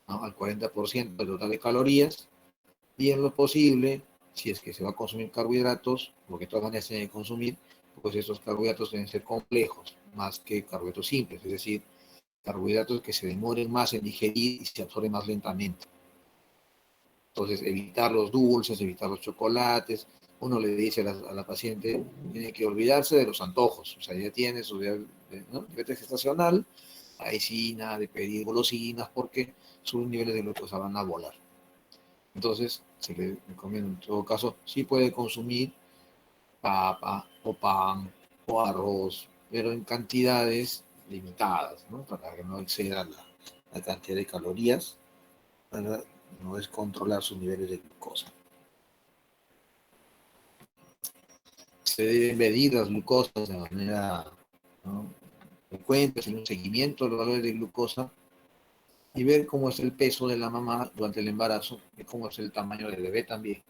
¿no?, al 40% del total de calorías, y en lo posible, si es que se va a consumir carbohidratos, porque de todas maneras se deben consumir, pues esos carbohidratos deben ser complejos, más que carbohidratos simples, es decir, carbohidratos que se demoren más en digerir y se absorben más lentamente. Entonces, evitar los dulces, evitar los chocolates. Uno le dice a la paciente, tiene que olvidarse de los antojos. O sea, ya tiene su diabetes gestacional, ahí sí nada de pedir golosinas porque sus niveles de glucosa van a volar. Entonces, se le recomienda en todo caso, sí puede consumir papa o pan o arroz, pero en cantidades limitadas, ¿no? Para que no exceda la cantidad de calorías, para no descontrolar sus niveles de glucosa. Se deben medir las glucosas de manera, ¿no?, frecuente, hacer un seguimiento de los valores de glucosa y ver cómo es el peso de la mamá durante el embarazo y cómo es el tamaño del bebé también.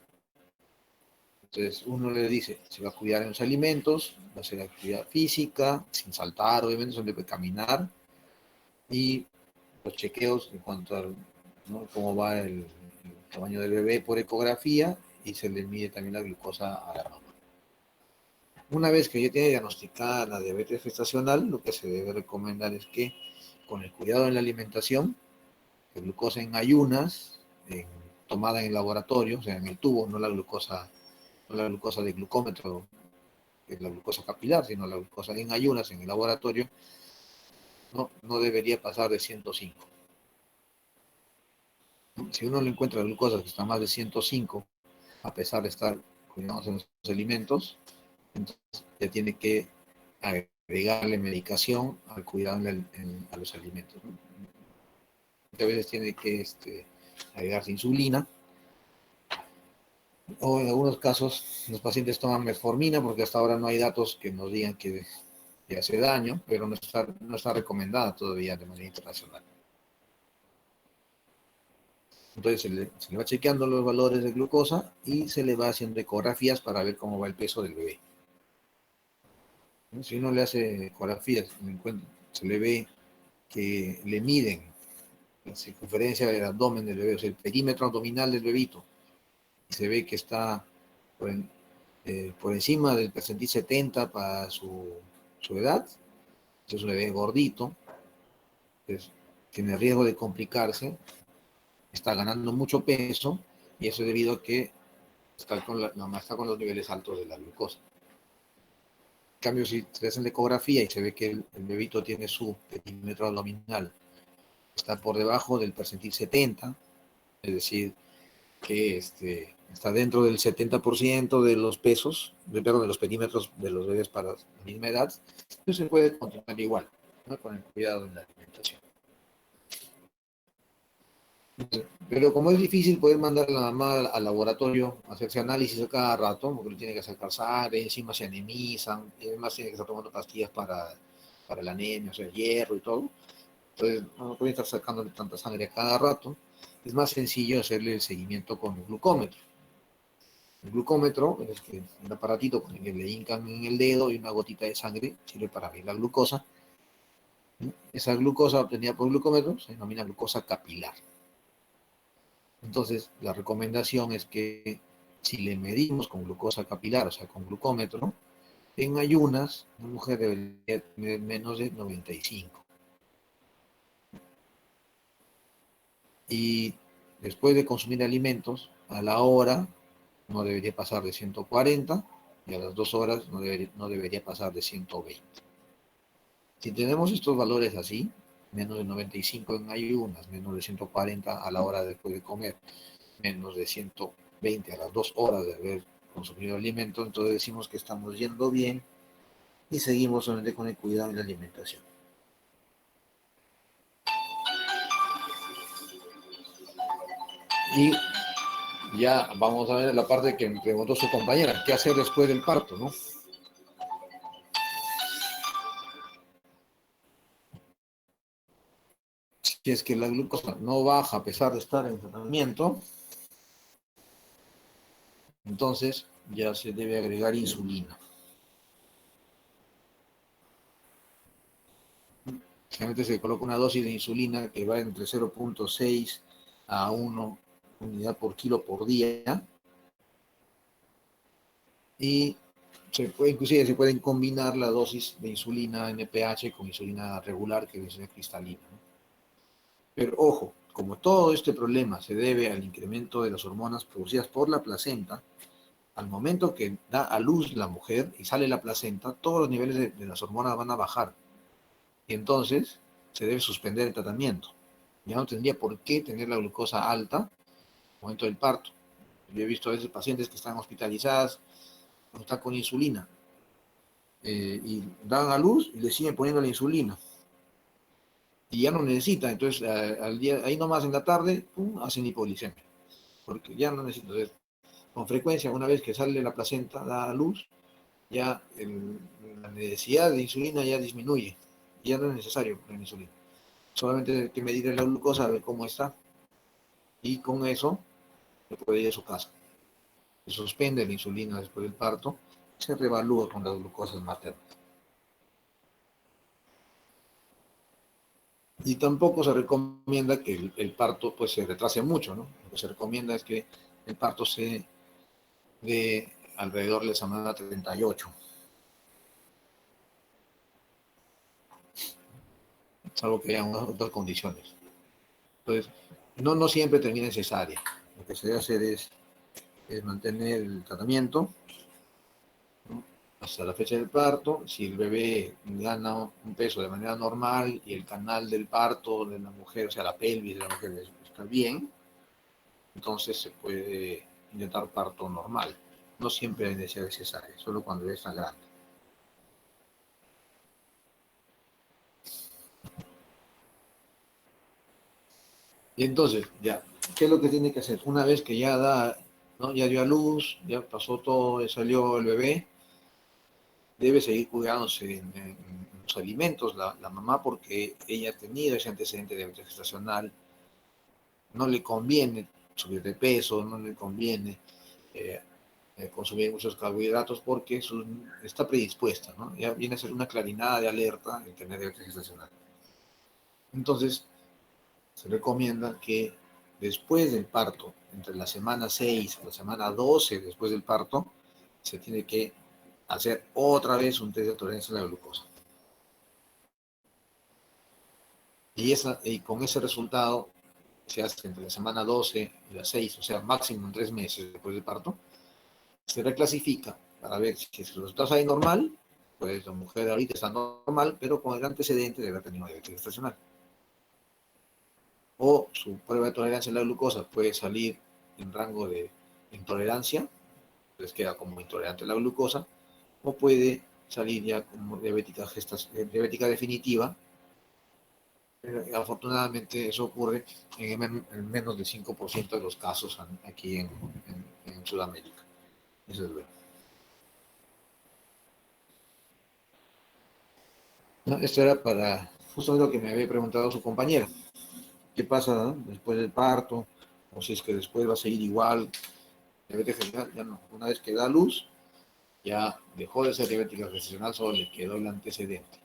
Entonces uno le dice, se va a cuidar en los alimentos, va a hacer actividad física, sin saltar, obviamente, solo debe caminar, y los chequeos en cuanto a, ¿no?, cómo va el tamaño del bebé por ecografía, y se le mide también la glucosa a la mamá. Una vez que ya tiene diagnosticada la diabetes gestacional, lo que se debe recomendar es que con el cuidado en la alimentación, la glucosa en ayunas, tomada en el laboratorio, o sea, en el tubo, no la glucosa de glucómetro, que es la glucosa capilar, sino la glucosa en ayunas en el laboratorio, no debería pasar de 105. Si uno le encuentra glucosa que está más de 105, a pesar de estar cuidados en los alimentos, entonces ya tiene que agregarle medicación al cuidado a los alimentos, ¿no? A veces tiene que agregarse insulina, o en algunos casos los pacientes toman metformina, porque hasta ahora no hay datos que nos digan que hace daño, pero no está recomendada todavía de manera internacional. Entonces se le va chequeando los valores de glucosa y se le va haciendo ecografías para ver cómo va el peso del bebé. Si uno le hace ecografías, se le ve que le miden la circunferencia del abdomen del bebé, o sea, el perímetro abdominal del bebito, y se ve que está por encima del percentil 70 para su edad. Es un bebé gordito, pues, tiene riesgo de complicarse, está ganando mucho peso, y eso es debido a que la mamá está con los niveles altos de la glucosa. En cambio, si se hacen la ecografía y se ve que el bebito tiene su perímetro abdominal, está por debajo del percentil 70, es decir, que está dentro del 70% de los pesos, de los perímetros de los bebés para la misma edad, pues se puede continuar igual, ¿no?, con el cuidado en la alimentación. Pero como es difícil poder mandar a la mamá al laboratorio a hacerse análisis a cada rato, porque le tiene que sacar sangre, encima se anemizan, y además tiene que estar tomando pastillas para la anemia, o sea, hierro y todo. Entonces no puede estar sacándole tanta sangre a cada rato. Es más sencillo hacerle el seguimiento con el glucómetro. El glucómetro es un aparatito con el que le hincan en el dedo y una gotita de sangre sirve para medir la glucosa. Esa glucosa obtenida por glucómetro se denomina glucosa capilar. Entonces, la recomendación es que si le medimos con glucosa capilar, o sea, con glucómetro, en ayunas, una mujer debería tener menos de 95. Y después de consumir alimentos, a la hora no debería pasar de 140, y a las 2 horas no debería pasar de 120. Si tenemos estos valores así, menos de 95 en ayunas, menos de 140 a la hora después de comer, menos de 120 a las 2 horas de haber consumido alimento, entonces decimos que estamos yendo bien y seguimos solamente con el cuidado en la alimentación. Y ya vamos a ver la parte que me preguntó su compañera, ¿qué hacer después del parto, no? Si es que la glucosa no baja a pesar de estar en tratamiento, entonces ya se debe agregar insulina. Generalmente se coloca una dosis de insulina que va entre 0,6 a 1 unidad por kilo por día. Y inclusive se pueden combinar la dosis de insulina NPH con insulina regular, que es cristalina, ¿no? Pero ojo, como todo este problema se debe al incremento de las hormonas producidas por la placenta, al momento que da a luz la mujer y sale la placenta, todos los niveles de las hormonas van a bajar. Y entonces se debe suspender el tratamiento. Ya no tendría por qué tener la glucosa alta al momento del parto. Yo he visto a veces pacientes que están hospitalizadas, están con insulina, y dan a luz y le siguen poniendo la insulina. Y ya no necesita, entonces al día, ahí nomás en la tarde, pum, hacen hipoglicemia. Porque ya no necesita. Entonces, con frecuencia, una vez que sale la placenta, da a luz, ya la necesidad de insulina ya disminuye. Ya no es necesario la insulina. Solamente hay que medir la glucosa, a ver cómo está. Y con eso, se puede ir a su casa. Se suspende la insulina después del parto, se reevalúa con las glucosas maternas. Y tampoco se recomienda que el parto pues se retrase mucho, ¿no? Lo que se recomienda es que el parto se dé alrededor de la semana 38, salvo que haya otras condiciones. Entonces, no siempre termina en cesárea. Lo que se debe hacer es mantener el tratamiento, ¿no?, hasta la fecha del parto. Si el bebé gana un peso de manera normal y el canal del parto de la mujer, o sea, la pelvis de la mujer está bien, entonces se puede intentar parto normal. No siempre hay necesidad de cesárea, solo cuando ya está grande. Y entonces, ya, ¿qué es lo que tiene que hacer? Una vez que ya da, ¿no?, ya dio a luz, ya pasó todo, salió el bebé, debe seguir cuidándose en los alimentos la mamá, porque ella ha tenido ese antecedente de diabetes gestacional. No le conviene subir de peso, no le conviene eh, consumir muchos carbohidratos, porque está predispuesta, ¿no? Ya viene a ser una clarinada de alerta en tener diabetes gestacional. Entonces, se recomienda que después del parto, entre la semana 6 a la semana 12 después del parto, se tiene que hacer otra vez un test de tolerancia a la glucosa. Y con ese resultado se hace entre la semana 12 y la 6, o sea, máximo en 3 meses después del parto, se reclasifica para ver si el resultado sale normal, pues la mujer ahorita está normal, pero con el antecedente de haber tenido diabetes gestacional. O su prueba de tolerancia a la glucosa puede salir en rango de intolerancia, pues queda como intolerante a la glucosa, o puede salir ya como diabética definitiva. Pero afortunadamente eso ocurre en menos del 5% de los casos aquí en Sudamérica. Eso es bueno. ¿No? Esto era para justo lo que me había preguntado su compañera. ¿Qué pasa, no?, después del parto? O si es que después va a seguir igual. Diabetes gestacional, ya no. Una vez que da luz, ya dejó de ser diabética gestacional, solo le quedó el antecedente,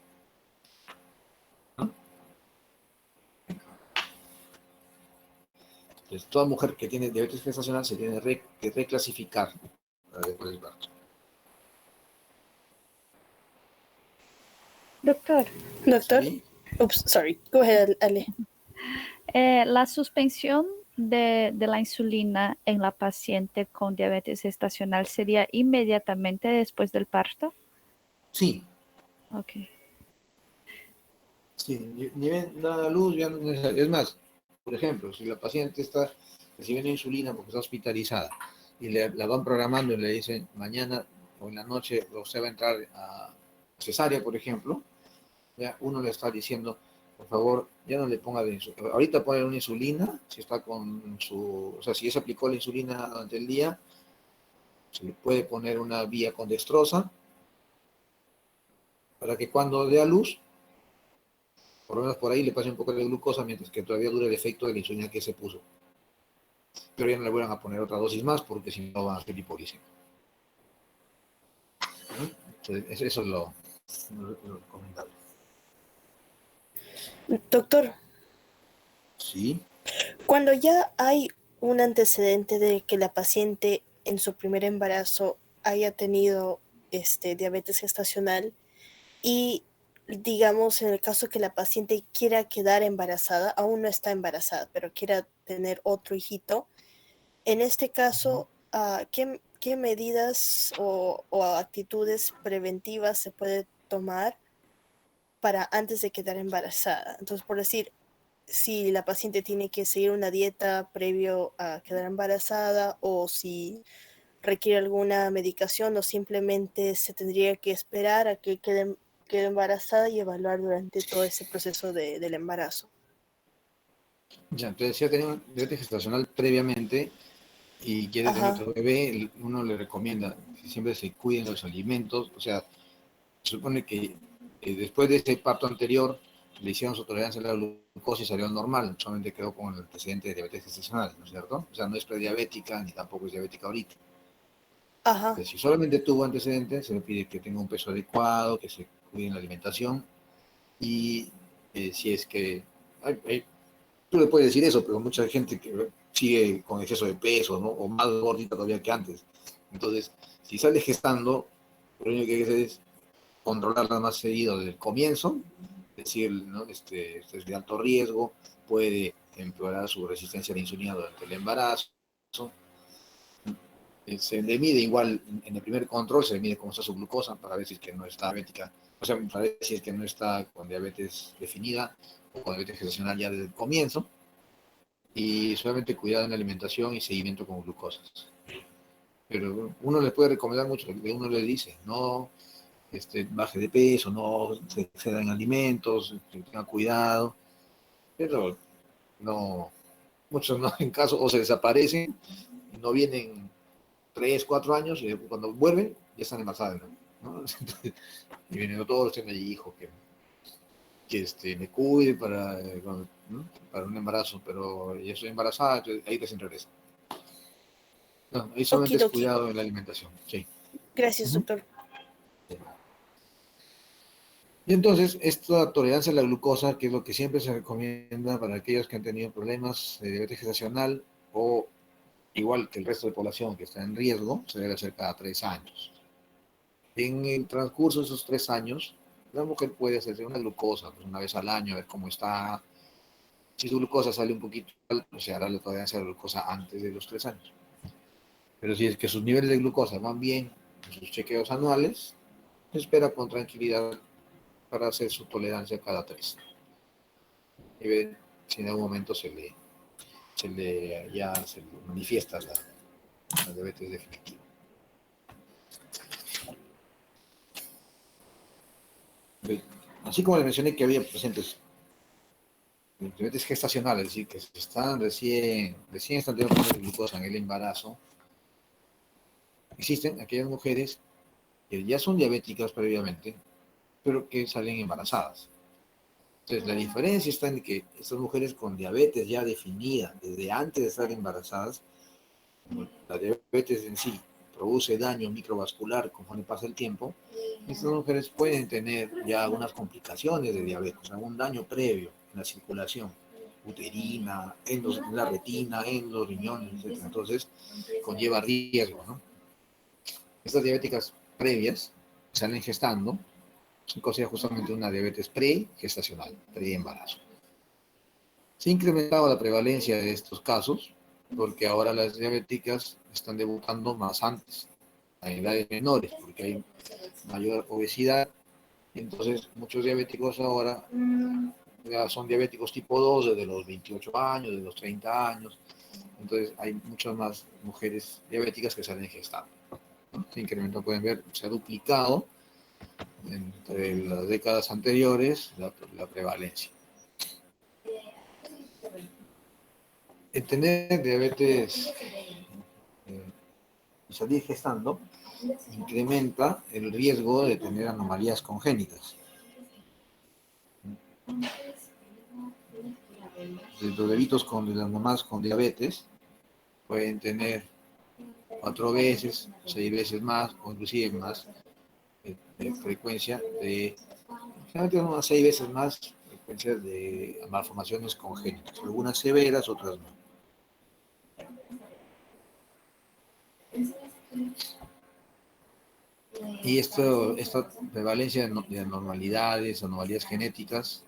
¿no? Entonces, toda mujer que tiene diabetes gestacional se tiene que reclasificar después del parto. Doctor, Doctor. ¿Sí? Oops, sorry. Go ahead, Ale. la suspensión de la insulina en la paciente con diabetes gestacional sería inmediatamente después del parto. Sí. Ok. Sí, ni bien da la luz, ya no es necesario. Es más, por ejemplo, si la paciente está recibiendo insulina porque está hospitalizada y la van programando y le dicen mañana o en la noche usted va a entrar a cesárea, por ejemplo, ya uno le está diciendo por favor, ya no le ponga de insulina. Ahorita ponle una insulina, si está con su, o sea, si ya se aplicó la insulina durante el día, se le puede poner una vía con dextrosa para que cuando dé a luz, por lo menos por ahí le pase un poco de glucosa mientras que todavía dure el efecto de la insulina que se puso. Pero ya no le vuelvan a poner otra dosis más porque si no van a hacer hipoglicemia. Entonces, eso es lo recomendable. Doctor, Sí. cuando ya hay un antecedente de que la paciente en su primer embarazo haya tenido diabetes gestacional y digamos en el caso que la paciente quiera quedar embarazada, aún no está embarazada, pero quiera tener otro hijito, en este caso, ¿qué medidas o actitudes preventivas se puede tomar para antes de quedar embarazada? Entonces, por decir, si la paciente tiene que seguir una dieta previo a quedar embarazada o si requiere alguna medicación o simplemente se tendría que esperar a que quede embarazada y evaluar durante todo ese proceso del embarazo. Ya, entonces si ha tenido diabetes gestacional previamente y quiere tener Ajá. otro bebé, uno le recomienda que siempre se cuiden los alimentos. O sea, se supone que después de este parto anterior le hicieron su tolerancia a la glucosa y salió normal, solamente quedó con el antecedente de diabetes gestacional, ¿no es cierto? O sea, no es prediabética ni tampoco es diabética ahorita. Ajá. Entonces, si solamente tuvo antecedentes, se le pide que tenga un peso adecuado, que se cuide en la alimentación y si es que tú le puedes decir eso, pero mucha gente que sigue con exceso de peso, ¿no? O más gordita todavía que antes. Entonces, si sale gestando, lo único que hay que hacer es controlarla más seguido desde el comienzo, decir, ¿no? Este es de alto riesgo, puede empeorar su resistencia a la insulina durante el embarazo. Se le mide igual en el primer control, se le mide cómo está su glucosa para ver si es que no está diabética, o sea, para ver si es que no está con diabetes definida o con diabetes gestacional ya desde el comienzo, y solamente cuidado en la alimentación y seguimiento con glucosas. Pero uno le puede recomendar mucho, uno le dice, no baje de peso, no se exceda en alimentos, tenga cuidado, pero no, muchos no en caso, o se desaparecen, y no vienen 3, 4 años, y cuando vuelven ya están embarazadas, ¿no? Y vienen todos, tengo allí hijos que me cuide ¿no? Para un embarazo, pero ya estoy embarazada, entonces ahí recién regresa. No, ahí solamente es Okidoki. cuidado en la alimentación, sí. Gracias, Ujú. doctor. Y entonces, esta tolerancia a la glucosa, que es lo que siempre se recomienda para aquellos que han tenido problemas de diabetes gestacional o igual que el resto de población que está en riesgo, se debe hacer cada 3 años. En el transcurso de esos 3 años, la mujer puede hacerse una glucosa pues, una vez al año, a ver cómo está. Si su glucosa sale un poquito alto, se hará la tolerancia a la glucosa antes de los 3 años. Pero si es que sus niveles de glucosa van bien en sus chequeos anuales, se espera con tranquilidad para hacer su tolerancia cada 3. Y ver si en algún momento se le manifiesta la diabetes definitiva. Así como les mencioné que había pacientes de diabetes gestacionales, es decir, que están recién están teniendo problemas de glucosa en el embarazo, existen aquellas mujeres que ya son diabéticas previamente, pero que salen embarazadas. Entonces, la diferencia está en que estas mujeres con diabetes ya definida desde antes de estar embarazadas, la diabetes en sí produce daño microvascular conforme pasa el tiempo, estas mujeres pueden tener ya algunas complicaciones de diabetes, algún daño previo en la circulación uterina, en la retina, en los riñones, etc. Entonces, conlleva riesgo, ¿no? Estas diabéticas previas salen gestando, se considera justamente una diabetes pre-gestacional, pre-embarazo. Se ha incrementado la prevalencia de estos casos porque ahora las diabéticas están debutando más antes, a edades menores, porque hay mayor obesidad. Entonces, muchos diabéticos ahora ya son diabéticos tipo 2 desde los 28 años, desde los 30 años. Entonces, hay muchas más mujeres diabéticas que salen gestando, ¿no? Este incremento, pueden ver, se ha duplicado entre las décadas anteriores la prevalencia. el tener diabetes y salir gestando incrementa el riesgo de tener anomalías congénitas. Los bebitos de las mamás con diabetes pueden tener 4 veces, 6 veces más, o inclusive más frecuencia generalmente unas 6 veces más frecuencia de malformaciones congénitas, algunas severas, otras no. Y esta prevalencia de anormalidades, anomalías genéticas,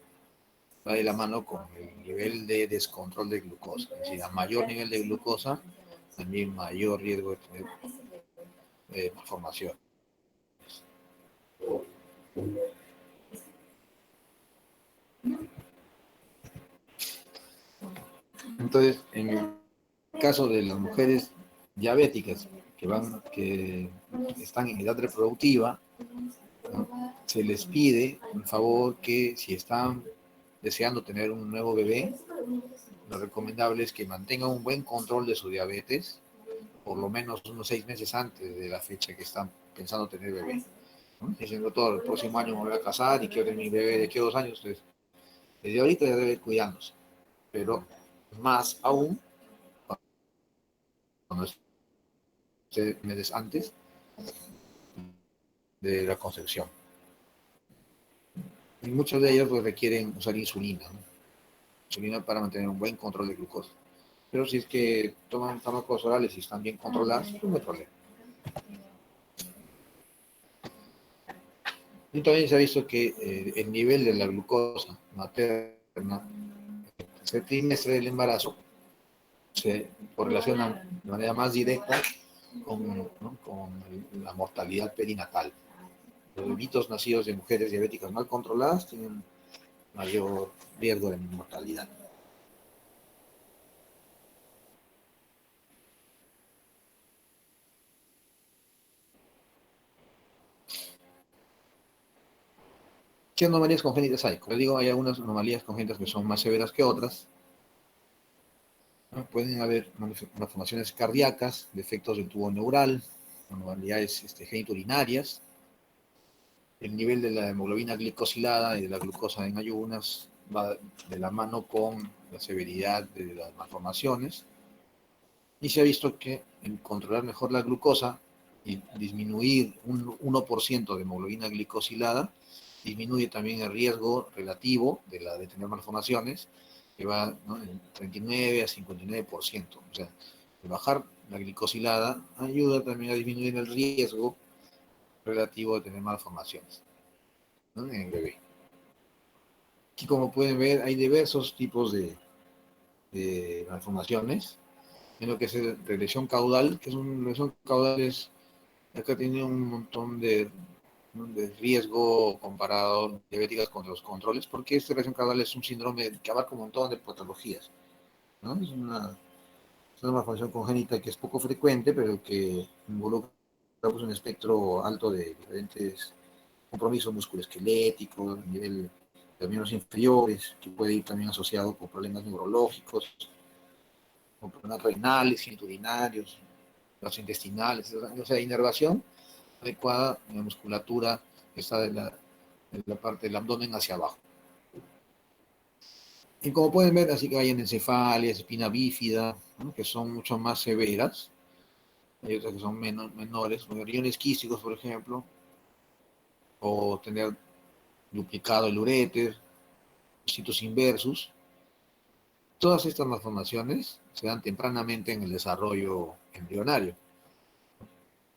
va de la mano con el nivel de descontrol de glucosa. Es decir, a mayor nivel de glucosa, también mayor riesgo de tener malformación. Entonces, en el caso de las mujeres diabéticas que están en edad reproductiva, ¿no? Se les pide, por favor, que si están deseando tener un nuevo bebé, lo recomendable es que mantengan un buen control de su diabetes, por lo menos unos 6 meses antes de la fecha que están pensando tener bebé, ¿no? Diciendo todo, el próximo año me voy a casar y quiero tener mi bebé de aquí a 2 años, entonces, desde ahorita ya debe ir cuidándose, pero más aún cuando esté meses antes de la concepción. Y muchos de ellos pues, requieren usar insulina, ¿no? Insulina para mantener un buen control de glucosa. Pero si es que toman fármacos orales y están bien controlados, pues no hay problema. Y también se ha visto que el nivel de la glucosa materna en el tercer trimestre del embarazo se correlaciona de manera más directa con la mortalidad perinatal. Los bebitos nacidos de mujeres diabéticas mal controladas tienen mayor riesgo de mortalidad. ¿Qué anomalías congénitas hay? Como digo, hay algunas anomalías congénitas que son más severas que otras. ¿No? Pueden haber malformaciones cardíacas, defectos del tubo neural, anomalías genitourinarias. El nivel de la hemoglobina glicosilada y de la glucosa en ayunas va de la mano con la severidad de las malformaciones. Y se ha visto que en controlar mejor la glucosa y disminuir un 1% de hemoglobina glicosilada, disminuye también el riesgo relativo de tener malformaciones, que va, ¿no?, en 39 a 59%. O sea, bajar la glicosilada ayuda también a disminuir el riesgo relativo de tener malformaciones, ¿no?, en el bebé. Aquí, como pueden ver, hay diversos tipos de malformaciones. En lo que es la lesión caudal, que es una lesión caudal, acá tiene un montón de riesgo comparado diabéticas contra los controles, porque esta lesión caudal es un síndrome que abarca un montón de patologías, ¿no? Es una malformación congénita que es poco frecuente, pero que involucra pues, un espectro alto de diferentes compromisos musculoesqueléticos, a nivel de miembros inferiores, que puede ir también asociado con problemas neurológicos, con problemas renales, genitourinarios, gastrointestinales, o sea, inervación adecuada en la musculatura que está de la parte del abdomen hacia abajo. Y como pueden ver, así que hay encefalias, espina bífida, ¿no?, que son mucho más severas. Hay otras que son menores, riñones quísticos, por ejemplo, o tener duplicado el uréter, citos inversus. Todas estas malformaciones se dan tempranamente en el desarrollo embrionario.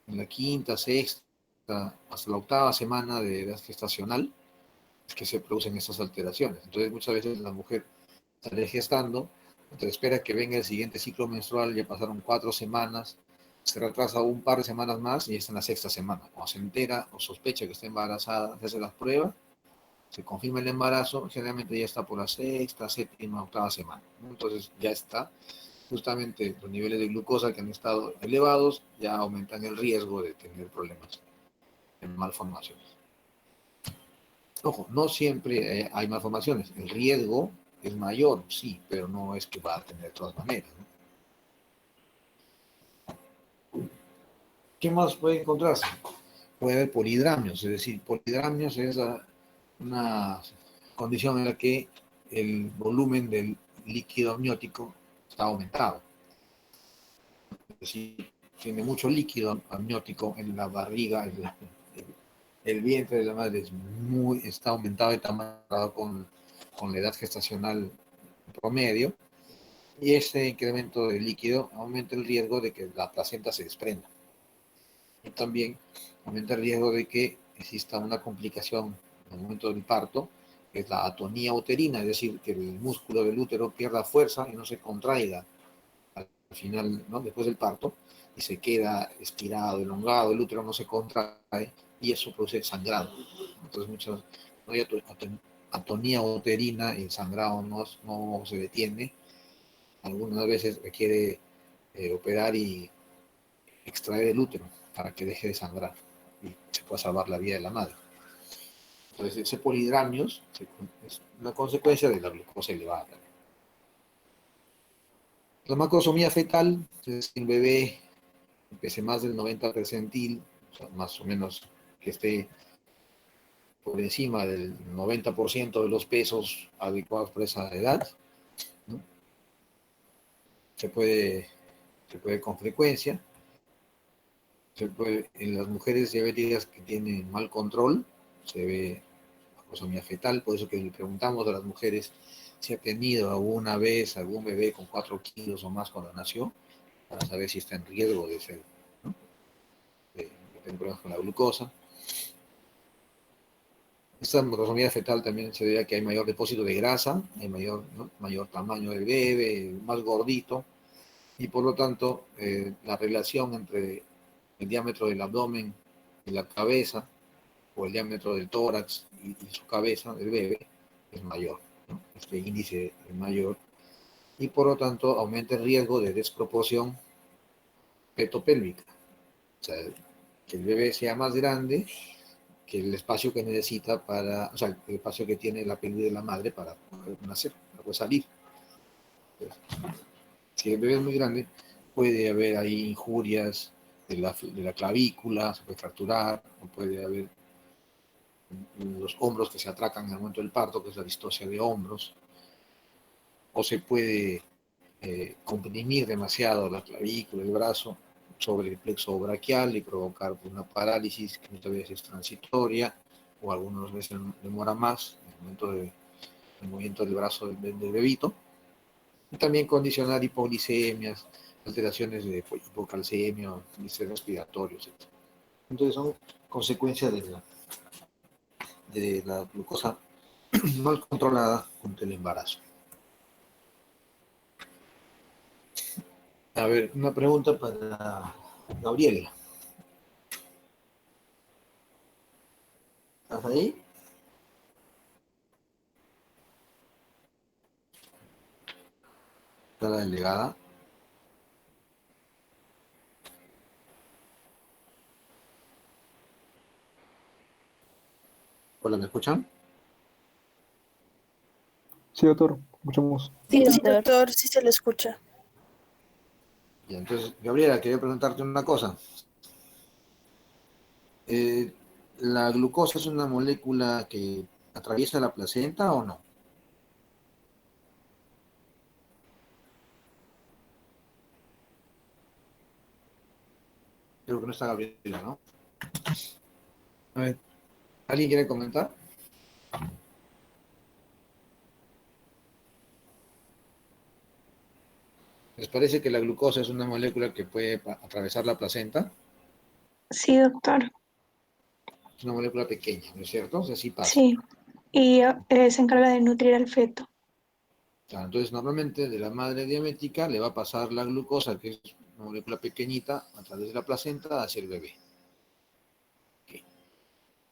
En la quinta, sexta, hasta la octava semana de edad gestacional es que se producen estas alteraciones. Entonces, muchas veces la mujer sale gestando, entonces espera que venga el siguiente ciclo menstrual, ya pasaron 4 semanas, se retrasa un par de semanas más y ya está en la sexta semana. Cuando se entera o sospecha que está embarazada, se hace las pruebas, se confirma el embarazo, generalmente ya está por la sexta, séptima, octava semana. Entonces ya está. Justamente los niveles de glucosa que han estado elevados ya aumentan el riesgo de tener problemas de malformaciones. Ojo, no siempre hay malformaciones. El riesgo es mayor, sí, pero no es que va a tener de todas maneras, ¿no? ¿Qué más puede encontrarse? Puede haber polidramios, es decir, polidramios es una condición en la que el volumen del líquido amniótico está aumentado. Es decir, tiene mucho líquido amniótico en la barriga, el vientre de la madre está aumentado de tamaño con la edad gestacional promedio, y ese incremento de líquido aumenta el riesgo de que la placenta se desprenda. Y también aumenta el riesgo de que exista una complicación en el momento del parto, que es la atonía uterina, es decir, que el músculo del útero pierda fuerza y no se contraiga al final, ¿no? Después del parto, y se queda estirado, elongado, el útero no se contrae, y eso produce sangrado. Entonces, no hay atonía uterina y el sangrado no se detiene. Algunas veces requiere operar y extraer el útero para que deje de sangrar y se pueda salvar la vida de la madre. Entonces, ese polidramios es una consecuencia de la glucosa elevada. La macrosomía fetal es que el bebé pese más del 90 percentil, o sea, más o menos que esté por encima del 90% de los pesos adecuados por esa edad, ¿no? Se puede con frecuencia. En las mujeres diabéticas que tienen mal control, se ve macrosomía fetal. Por eso que le preguntamos a las mujeres si ha tenido alguna vez algún bebé con 4 kilos o más cuando nació, para saber si está en riesgo de ser, ¿no? de tener problemas con la glucosa. Esta macrosomía fetal también se debe a que hay mayor depósito de grasa, hay mayor tamaño del bebé, más gordito, y por lo tanto la relación entre el diámetro del abdomen y la cabeza, o el diámetro del tórax y su cabeza del bebé, es mayor, ¿no? Este índice es mayor, y por lo tanto aumenta el riesgo de desproporción petopélvica. O sea, que el bebé sea más grande que el espacio que necesita o sea, el espacio que tiene la pelvis de la madre para poder nacer, para poder salir. Entonces, si el bebé es muy grande, puede haber ahí injurias de la clavícula, se puede fracturar, o puede haber los hombros que se atracan en el momento del parto, que es la distocia de hombros, o se puede comprimir demasiado la clavícula, el brazo, sobre el plexo braquial y provocar una parálisis que muchas veces es transitoria, o algunas veces demora más en el momento del movimiento del brazo del bebito. Y también condicionar hipoglicemias, alteraciones de hipocalcemia, índices respiratorios, etc. Entonces son consecuencias de la glucosa mal controlada durante el embarazo. A ver, una pregunta para Gabriela. ¿Estás ahí? ¿Está la delegada? Hola, ¿me escuchan? Sí, doctor, escuchamos. Sí, Sí, doctor. doctor, sí se le escucha. Y entonces, Gabriela, quería preguntarte una cosa. ¿La glucosa es una molécula que atraviesa la placenta o no? Creo que no está Gabriela, ¿no? A ver, ¿alguien quiere comentar? ¿Les parece que la glucosa es una molécula que puede atravesar la placenta? Sí, doctor. Es una molécula pequeña, ¿no es cierto? O sea, sí pasa. Sí. Y se encarga de nutrir al feto. Claro, entonces, normalmente de la madre diabética le va a pasar la glucosa, que es una molécula pequeñita, a través de la placenta hacia el bebé. Ok.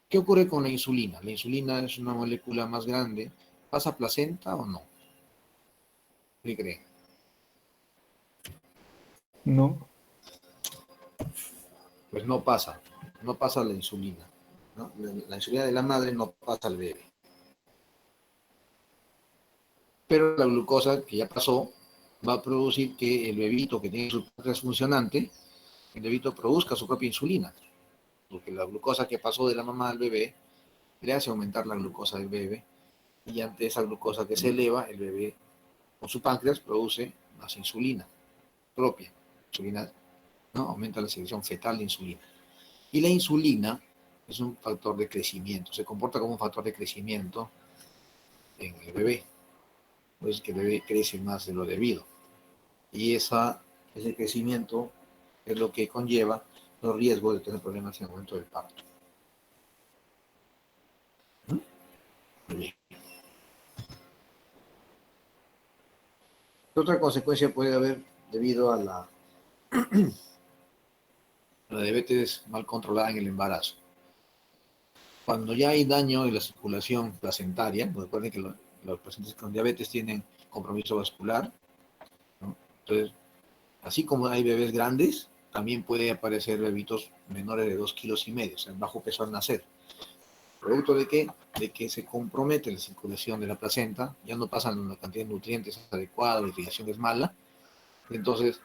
¿Qué ocurre con la insulina? La insulina es una molécula más grande. ¿Pasa placenta o no? ¿Qué creen? No, Pues no pasa la insulina, ¿no? La insulina de la madre no pasa al bebé. pero la glucosa que ya pasó va a producir que el bebito que tiene su páncreas funcionante, el bebito produzca su propia insulina, porque la glucosa que pasó de la mamá al bebé le hace aumentar la glucosa del bebé, y ante esa glucosa que se eleva, el bebé con su páncreas produce más insulina propia, insulina, ¿no? Aumenta la secreción fetal de insulina. Y la insulina es un factor de crecimiento, se comporta como un factor de crecimiento en el bebé, pues que el bebé crece más de lo debido. Y ese crecimiento es lo que conlleva los riesgos de tener problemas en el momento del parto. Muy bien. ¿Qué otra consecuencia puede haber debido a la diabetes mal controlada en el embarazo? Cuando ya hay daño en la circulación placentaria, pues recuerden que los pacientes con diabetes tienen compromiso vascular, ¿no? Entonces, así como hay bebés grandes, también puede aparecer bebitos menores de 2,5 kilos, o sea, bajo peso al nacer. ¿Producto de qué? De que se compromete la circulación de la placenta, ya no pasan una cantidad de nutrientes adecuada, la irrigación es mala, entonces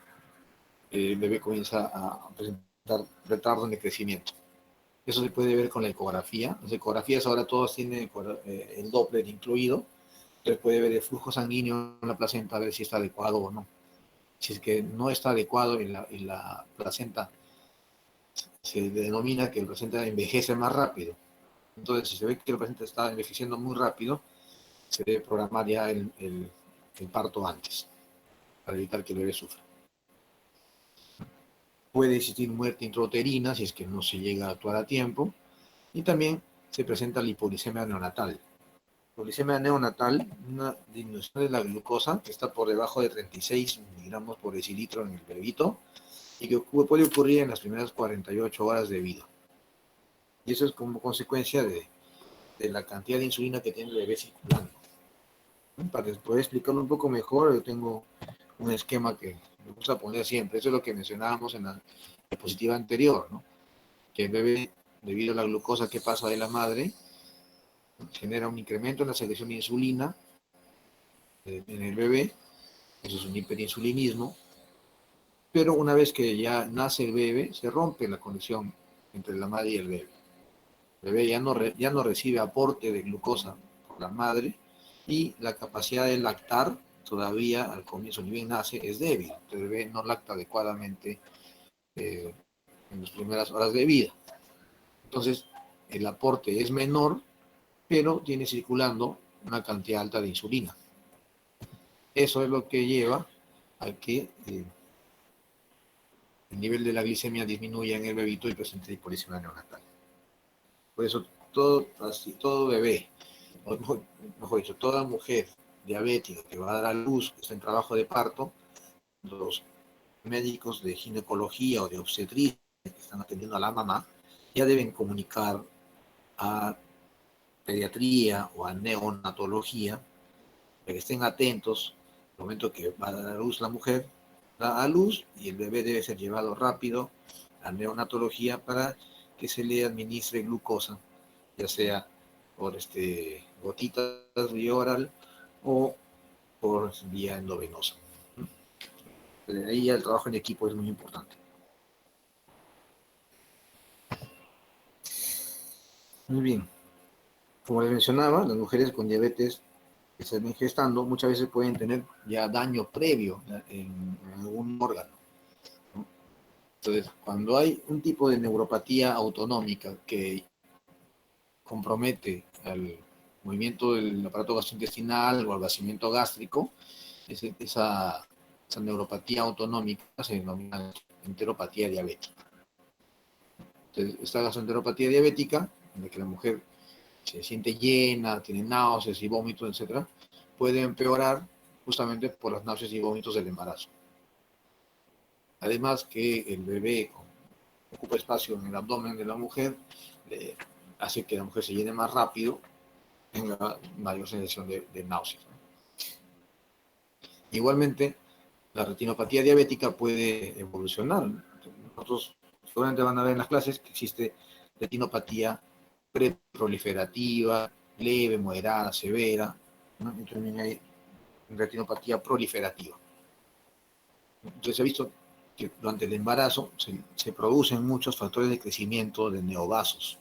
el bebé comienza a presentar retardo en el crecimiento. Eso se puede ver con la ecografía. Las ecografías ahora todas tienen el Doppler incluido, entonces puede ver el flujo sanguíneo en la placenta, a ver si está adecuado o no. Si es que no está adecuado en la placenta, se denomina que la placenta envejece más rápido. Entonces, si se ve que la placenta está envejeciendo muy rápido, se debe programar ya el parto antes, para evitar que el bebé sufra. Puede existir muerte intrauterina si es que no se llega a actuar a tiempo, y también se presenta la hipoglicemia neonatal. Hipoglicemia neonatal, una disminución de la glucosa que está por debajo de 36 miligramos por decilitro en el bebito, y que puede ocurrir en las primeras 48 horas de vida. Y eso es como consecuencia de la cantidad de insulina que tiene el bebé circulando. Para poder explicarlo un poco mejor, yo tengo un esquema que me gusta poner siempre. Eso es lo que mencionábamos en la diapositiva anterior, ¿no? Que el bebé, debido a la glucosa que pasa de la madre, genera un incremento en la secreción de insulina en el bebé. Eso es un hiperinsulinismo. Pero una vez que ya nace el bebé, se rompe la conexión entre la madre y el bebé. El bebé ya no recibe aporte de glucosa por la madre, y la capacidad de lactar todavía al comienzo, ni bien nace, es débil. El bebé no lacta adecuadamente en las primeras horas de vida. Entonces, el aporte es menor, pero tiene circulando una cantidad alta de insulina. Eso es lo que lleva a que el nivel de la glicemia disminuya en el bebito y presente hipoglicemia neonatal. Por eso todo bebé, o mejor dicho, toda mujer diabética que va a dar a luz, que está en trabajo de parto, los médicos de ginecología o de obstetricia que están atendiendo a la mamá, ya deben comunicar a pediatría o a neonatología para que estén atentos al momento que va a dar a luz la mujer, da a luz, y el bebé debe ser llevado rápido a neonatología para que se le administre glucosa, ya sea por gotitas vía oral o por vía endovenosa. Ahí ya el trabajo en equipo es muy importante. Muy bien. Como les mencionaba, las mujeres con diabetes que se ven gestando muchas veces pueden tener ya daño previo en algún órgano, ¿no? Entonces, cuando hay un tipo de neuropatía autonómica que compromete al movimiento del aparato gastrointestinal o al vaciamiento gástrico, esa neuropatía autonómica se denomina enteropatía diabética. Entonces, esta gastroenteropatía diabética, en la que la mujer se siente llena, tiene náuseas y vómitos, etc., puede empeorar justamente por las náuseas y vómitos del embarazo. Además que el bebé ocupa espacio en el abdomen de la mujer, hace que la mujer se llene más rápido, tenga mayor sensación de náuseas, ¿no? Igualmente, la retinopatía diabética puede evolucionar. Nosotros seguramente van a ver en las clases que existe retinopatía preproliferativa, leve, moderada, severa, ¿no? Y también hay retinopatía proliferativa. Entonces se ha visto que durante el embarazo se producen muchos factores de crecimiento de neovasos,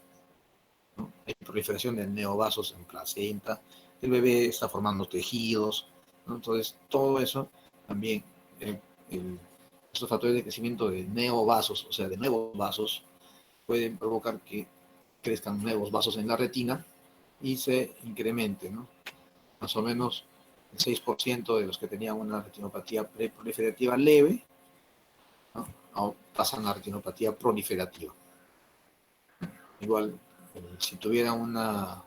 ¿no? Hay proliferación de neovasos en placenta, el bebé está formando tejidos, ¿no? Entonces todo eso también, eh, estos factores de crecimiento de neovasos, o sea, de nuevos vasos, pueden provocar que crezcan nuevos vasos en la retina y se incremente, ¿no? Más o menos el 6% de los que tenían una retinopatía proliferativa leve, ¿no?, pasan a retinopatía proliferativa. Igual, si tuviera una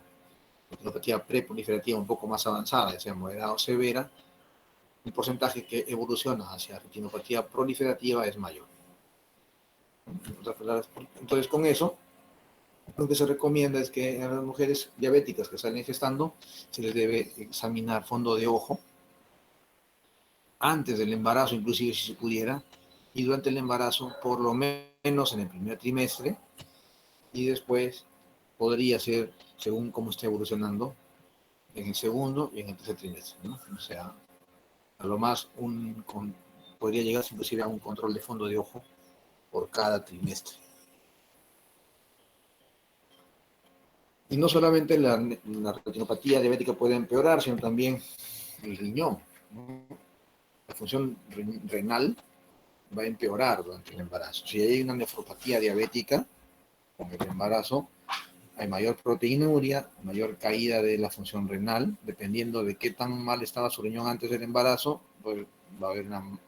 retinopatía preproliferativa un poco más avanzada, ya sea moderada o severa, el porcentaje que evoluciona hacia retinopatía proliferativa es mayor. Entonces, con eso, lo que se recomienda es que a las mujeres diabéticas que salen gestando se les debe examinar fondo de ojo antes del embarazo, inclusive si se pudiera, y durante el embarazo, por lo menos en el primer trimestre, y después podría ser, según cómo esté evolucionando, en el segundo y en el tercer trimestre, ¿no? O sea, a lo más podría llegar inclusive a un control de fondo de ojo por cada trimestre. Y no solamente la retinopatía diabética puede empeorar, sino también el riñón, ¿no? La función renal va a empeorar durante el embarazo. Si hay una nefropatía diabética con el embarazo, hay mayor proteinuria, mayor caída de la función renal, dependiendo de qué tan mal estaba su riñón antes del embarazo, pues va a haber una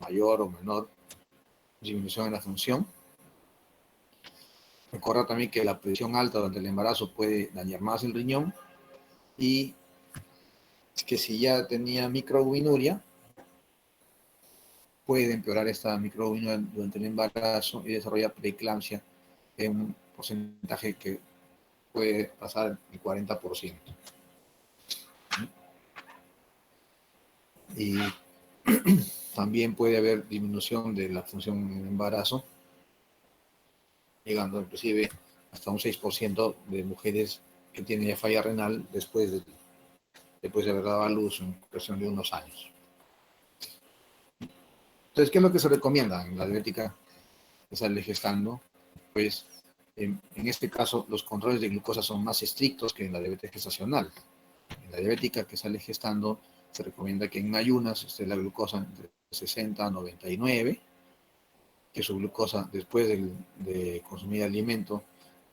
mayor o menor disminución en la función. Recuerda también que la presión alta durante el embarazo puede dañar más el riñón, y es que si ya tenía microalbuminuria, puede empeorar esta microalbuminuria durante el embarazo y desarrollar preeclampsia en un porcentaje que puede pasar el 40%. Y también puede haber disminución de la función en el embarazo, llegando inclusive hasta un 6% de mujeres que tienen ya falla renal después de haber dado a luz en cuestión de unos años. Entonces, ¿qué es lo que se recomienda en la diabética que sale gestando? Pues, en este caso, los controles de glucosa son más estrictos que en la diabetes gestacional. En la diabética que sale gestando, se recomienda que en ayunas esté la glucosa entre 60 a 99, que su glucosa después de consumir alimento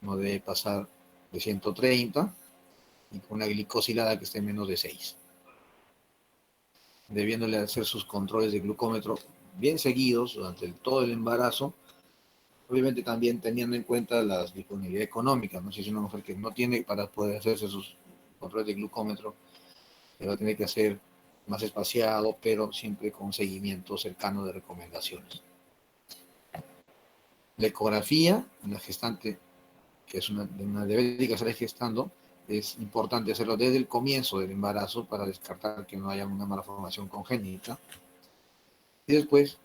no debe pasar de 130, y con una glicosilada que esté en menos de 6. Debiéndole hacer sus controles de glucómetro bien seguidos durante todo el embarazo, obviamente también teniendo en cuenta la disponibilidad económica, ¿no? Si es una mujer que no tiene para poder hacerse sus controles de glucómetro, va a tener que hacer más espaciado, pero siempre con seguimiento cercano de recomendaciones. La ecografía en la gestante, que es una diabética que sale gestando, es importante hacerlo desde el comienzo del embarazo para descartar que no haya una malformación congénita. Y después,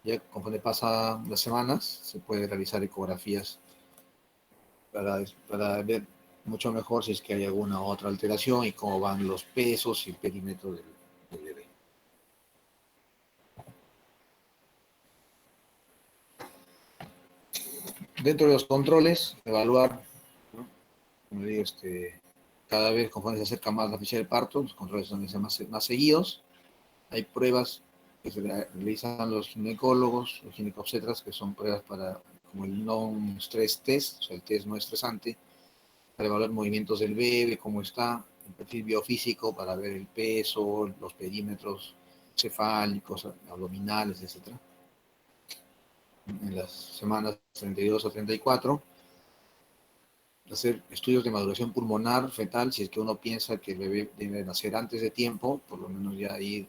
ya conforme pasan las semanas, se puede realizar ecografías para ver mucho mejor si es que hay alguna otra alteración y cómo van los pesos y el perímetro del bebé. Dentro de los controles, evaluar, ¿no? Como digo, cada vez conforme se acerca más la fecha del parto, los controles son más seguidos. Hay pruebas que se realizan los ginecólogos, los ginecobstetras, que son pruebas como el non-stress test, o sea, el test no estresante, para evaluar movimientos del bebé, cómo está, el perfil biofísico para ver el peso, los perímetros cefálicos, abdominales, etc. En las semanas 32 a 34, hacer estudios de maduración pulmonar fetal, si es que uno piensa que el bebé debe nacer antes de tiempo, por lo menos ya ir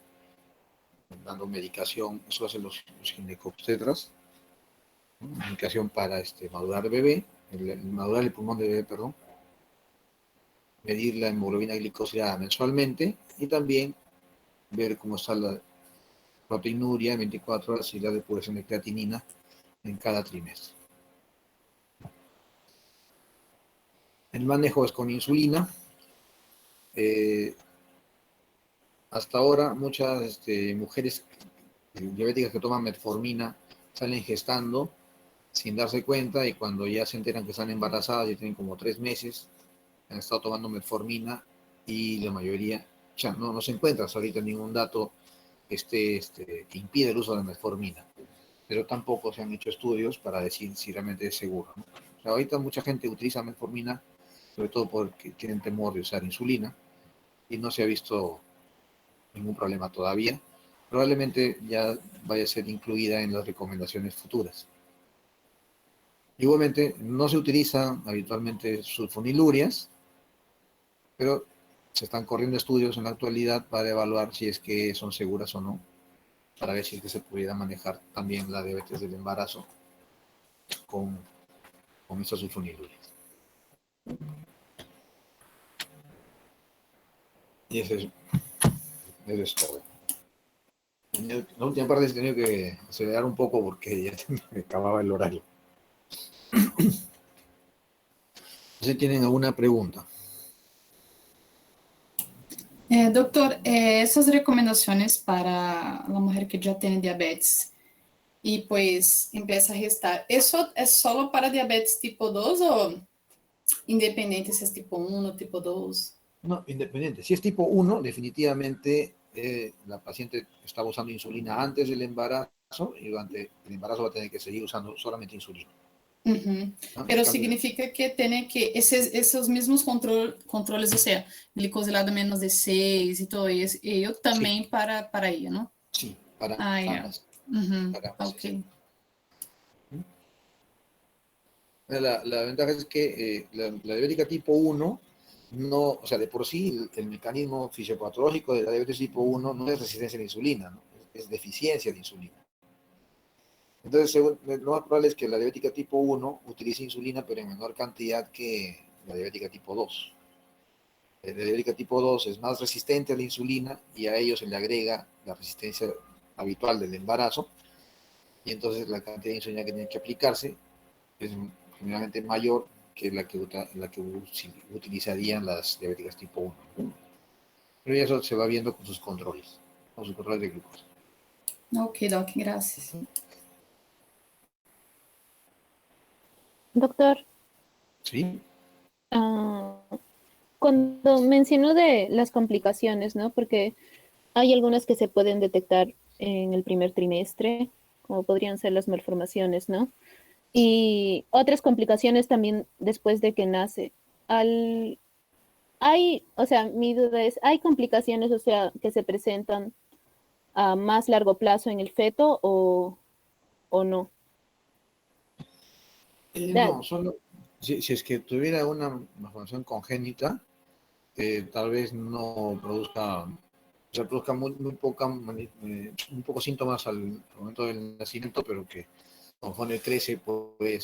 dando medicación, eso hacen los ginecobstetras, ¿no? Medicación para madurar el bebé, madurar el pulmón del bebé, perdón, medir la hemoglobina glicosilada mensualmente y también ver cómo está la proteinuria en 24 horas y la depuración de creatinina en cada trimestre. El manejo es con insulina. hasta ahora muchas mujeres diabéticas que toman metformina salen gestando sin darse cuenta y cuando ya se enteran que están embarazadas, ya tienen como 3 meses, han estado tomando metformina y la mayoría, ya no se encuentra hasta ahorita ningún dato que impide el uso de la metformina, pero tampoco se han hecho estudios para decir si realmente es seguro, ¿no? O sea, ahorita mucha gente utiliza metformina, sobre todo porque tienen temor de usar insulina, y no se ha visto ningún problema todavía. Probablemente ya vaya a ser incluida en las recomendaciones futuras. Igualmente, no se utilizan habitualmente sulfonilurias, pero se están corriendo estudios en la actualidad para evaluar si es que son seguras o no, para ver si es que se pudiera manejar también la diabetes del embarazo con, con estas sulfonilurias. Y eso es todo. La última parte he tenido que acelerar un poco porque ya se me acababa el horario. Si tienen alguna pregunta. Doctor, essas recomendações para a mulher que já tem diabetes e pues empieza a restar, ¿eso es solo para diabetes tipo 2 o independiente si es tipo 1 o tipo 2? No, independiente. Si es tipo 1, definitivamente la paciente estaba usando insulina antes del embarazo y durante el embarazo va a tener que seguir usando solamente insulina. Uhum. ¿No? Pero Cambio, significa que tem que esses mesmos controles, ou seja, glicosilada menos de 6 e todo isso, e eu também sí, para ella, não? sí, para Ah, ya. ambas. Uhum. Para ambas, Ok. sí. La ventaja es que la diabética tipo 1 no, o sea, de por sí el mecanismo fisiopatológico de la diabetes tipo 1 no es resistencia a la insulina, ¿no? Es deficiencia de insulina. Entonces, lo más probable es que la diabética tipo 1 utilice insulina, pero en menor cantidad que la diabética tipo 2. La diabética tipo 2 es más resistente a la insulina y a ello se le agrega la resistencia habitual del embarazo, y entonces la cantidad de insulina que tiene que aplicarse es generalmente mayor que la que utilizarían las diabéticas tipo 1. Pero eso se va viendo con sus controles de glucosa. Ok, Doc, gracias. Doctor, ¿Sí? ah, cuando mencionó de las complicaciones, ¿no? Porque hay algunas que se pueden detectar en el primer trimestre, como podrían ser las malformaciones, ¿no? Y otras complicaciones también después de que nace. O sea, mi duda es, ¿hay complicaciones, o sea, que se presentan a más largo plazo en el feto o no? No, solo si es que tuviera una malformación congénita, tal vez no produzca, o sea, produzca muy pocos síntomas al momento del nacimiento, pero que conforme crece puede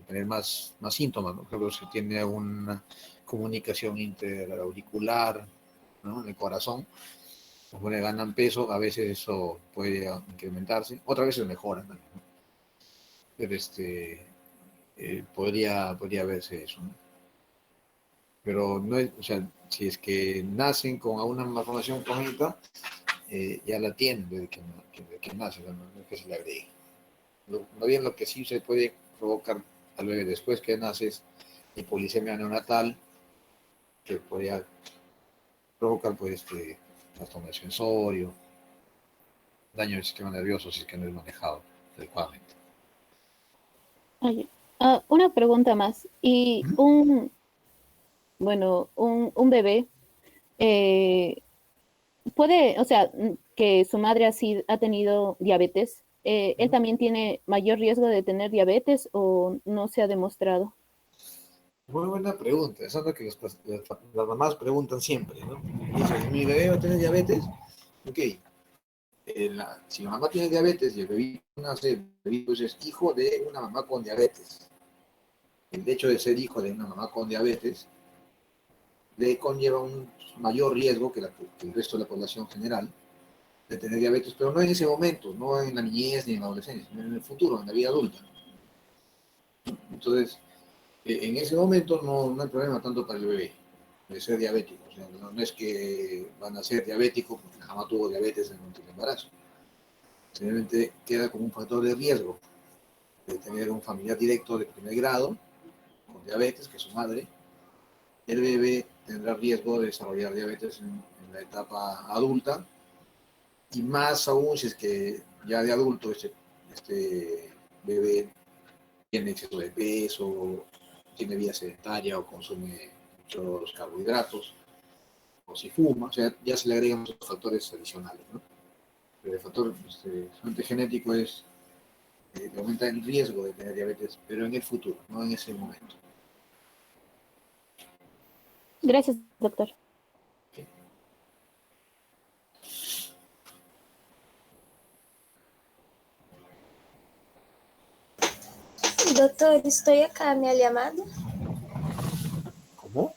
tener más síntomas, ¿no? Por ejemplo, si tiene una comunicación interauricular, ¿no? En el corazón, conforme ganan peso, a veces eso puede incrementarse, otras veces mejora también, ¿no? Pero podría verse eso, ¿no? Pero no es, o sea, si es que nacen con alguna malformación congénita, ya la tienen desde que nace, no es que se le agregue. No bien lo que sí se puede provocar al bebé después que nace es hipoglisemia neonatal, que podría provocar pues trastorno sensorio, daño del sistema nervioso si es que no es manejado adecuadamente. Oye, una pregunta más. Y un bebé eh, puede, o sea, que su madre así ha tenido diabetes, ¿él también tiene mayor riesgo de tener diabetes o no se ha demostrado? Muy buena pregunta, esa es lo que las mamás preguntan siempre, ¿no? Dicen, ¿mi bebé va a tener diabetes? Ok, si la mamá tiene diabetes y el bebé nace, el bebé pues es hijo de una mamá con diabetes. El hecho de ser hijo de una mamá con diabetes le conlleva un mayor riesgo que el resto de la población general de tener diabetes, pero no en ese momento, no en la niñez ni en la adolescencia, sino en el futuro, en la vida adulta. Entonces, en ese momento no hay problema tanto para el bebé. de ser diabético. O sea, no es que van a ser diabéticos porque jamás tuvo diabetes durante el embarazo. Simplemente queda como un factor de riesgo de tener un familiar directo de primer grado con diabetes, que es su madre. El bebé tendrá riesgo de desarrollar diabetes en la etapa adulta, y más aún si es que ya de adulto este bebé tiene exceso de peso, tiene vida sedentaria o consume muchos carbohidratos, o si fuma, o sea, ya se le agregan otros factores adicionales, ¿no? Pero el factor genético es que aumenta el riesgo de tener diabetes, pero en el futuro, no en ese momento. Gracias, doctor. Doutor, estoy acá, ¿me ha llamado? ¿Cómo?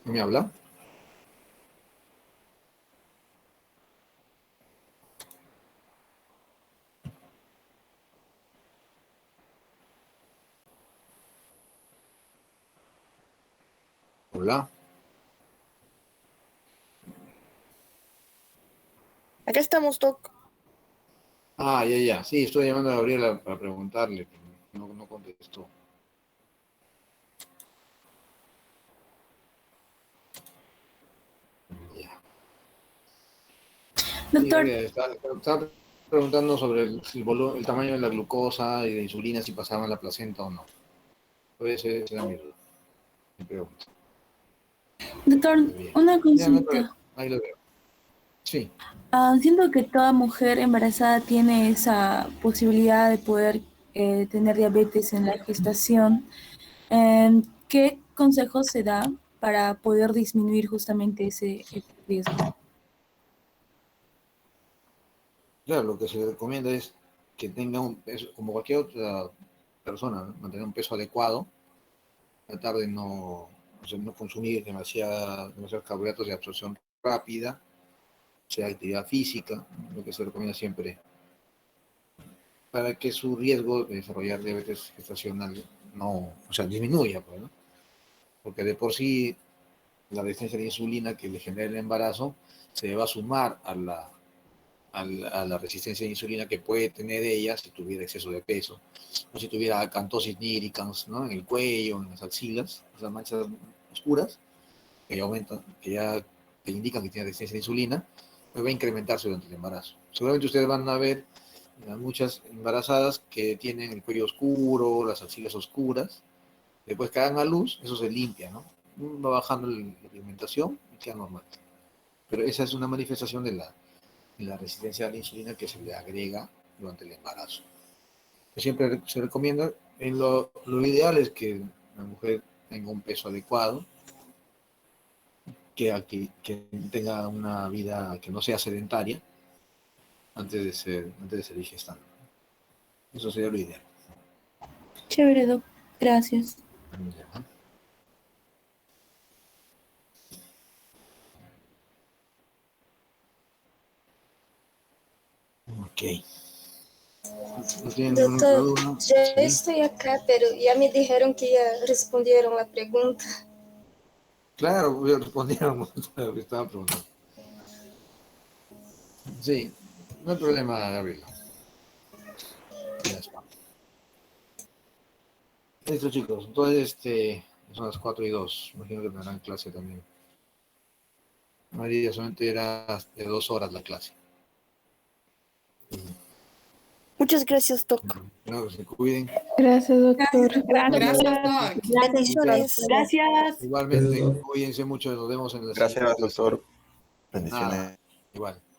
¿Me habla? Hola. Acá estamos, Doc. Ah, ya. Sí, estoy llamando a Gabriela para preguntarle, pero no contestó. Ya. Doctor, Sí, estaba preguntando sobre el tamaño de la glucosa y de insulina, si pasaba en la placenta o no. Pues esa era mi pregunta. doctor, Bien. una Ya, no hay consulta. problema. Ahí lo veo. Sí. Siento que toda mujer embarazada tiene esa posibilidad de poder tener diabetes en la gestación. ¿Qué consejos se da para poder disminuir justamente ese riesgo? Claro, lo que se recomienda es que tenga un peso, como cualquier otra persona, ¿no? Mantener un peso adecuado, tratar de no consumir demasiados carbohidratos de absorción rápida, sea actividad física, lo que se recomienda siempre, para que su riesgo de desarrollar diabetes gestacional disminuya, pues, ¿no? Porque de por sí la resistencia a la insulina que le genera el embarazo se va a sumar a la resistencia a insulina que puede tener ella si tuviera exceso de peso, o si tuviera acantosis nigricans, ¿no? En el cuello, en las axilas, esas manchas oscuras que aumentan, que indican que tiene resistencia a insulina, pues va a incrementarse durante el embarazo. Seguramente ustedes van a ver muchas embarazadas que tienen el cuello oscuro, las axilas oscuras. Después que hagan a luz, eso se limpia, ¿no? Va bajando la pigmentación y queda normal. Pero esa es una manifestación de la resistencia a la insulina que se le agrega durante el embarazo. Siempre se recomienda, lo ideal es que la mujer tenga un peso adecuado, que tenga una vida que no sea sedentaria antes de ser gestante. Eso sería lo ideal. Chévere, Doc. Gracias. Ya. Ok. ¿No tienen ninguna otra Doutor, duda? ya Sí. estoy acá, pero ya me dijeron que ya respondieron la pregunta. Claro, yo respondieron a lo que estaba preguntando. Sí, no hay problema, Gabriela. Ya está. Listo, chicos. Entonces, son las 4:02. Imagino que tendrán clase también. María, solamente era de 2 horas la clase. Muchas gracias, Doc. No, que se cuiden. Gracias, doctor. Gracias, Doc. Bendiciones. Gracias. Igualmente, cuídense mucho. Nos vemos en la siguiente Gracias, clase. doctor. Nada, Bendiciones. igual.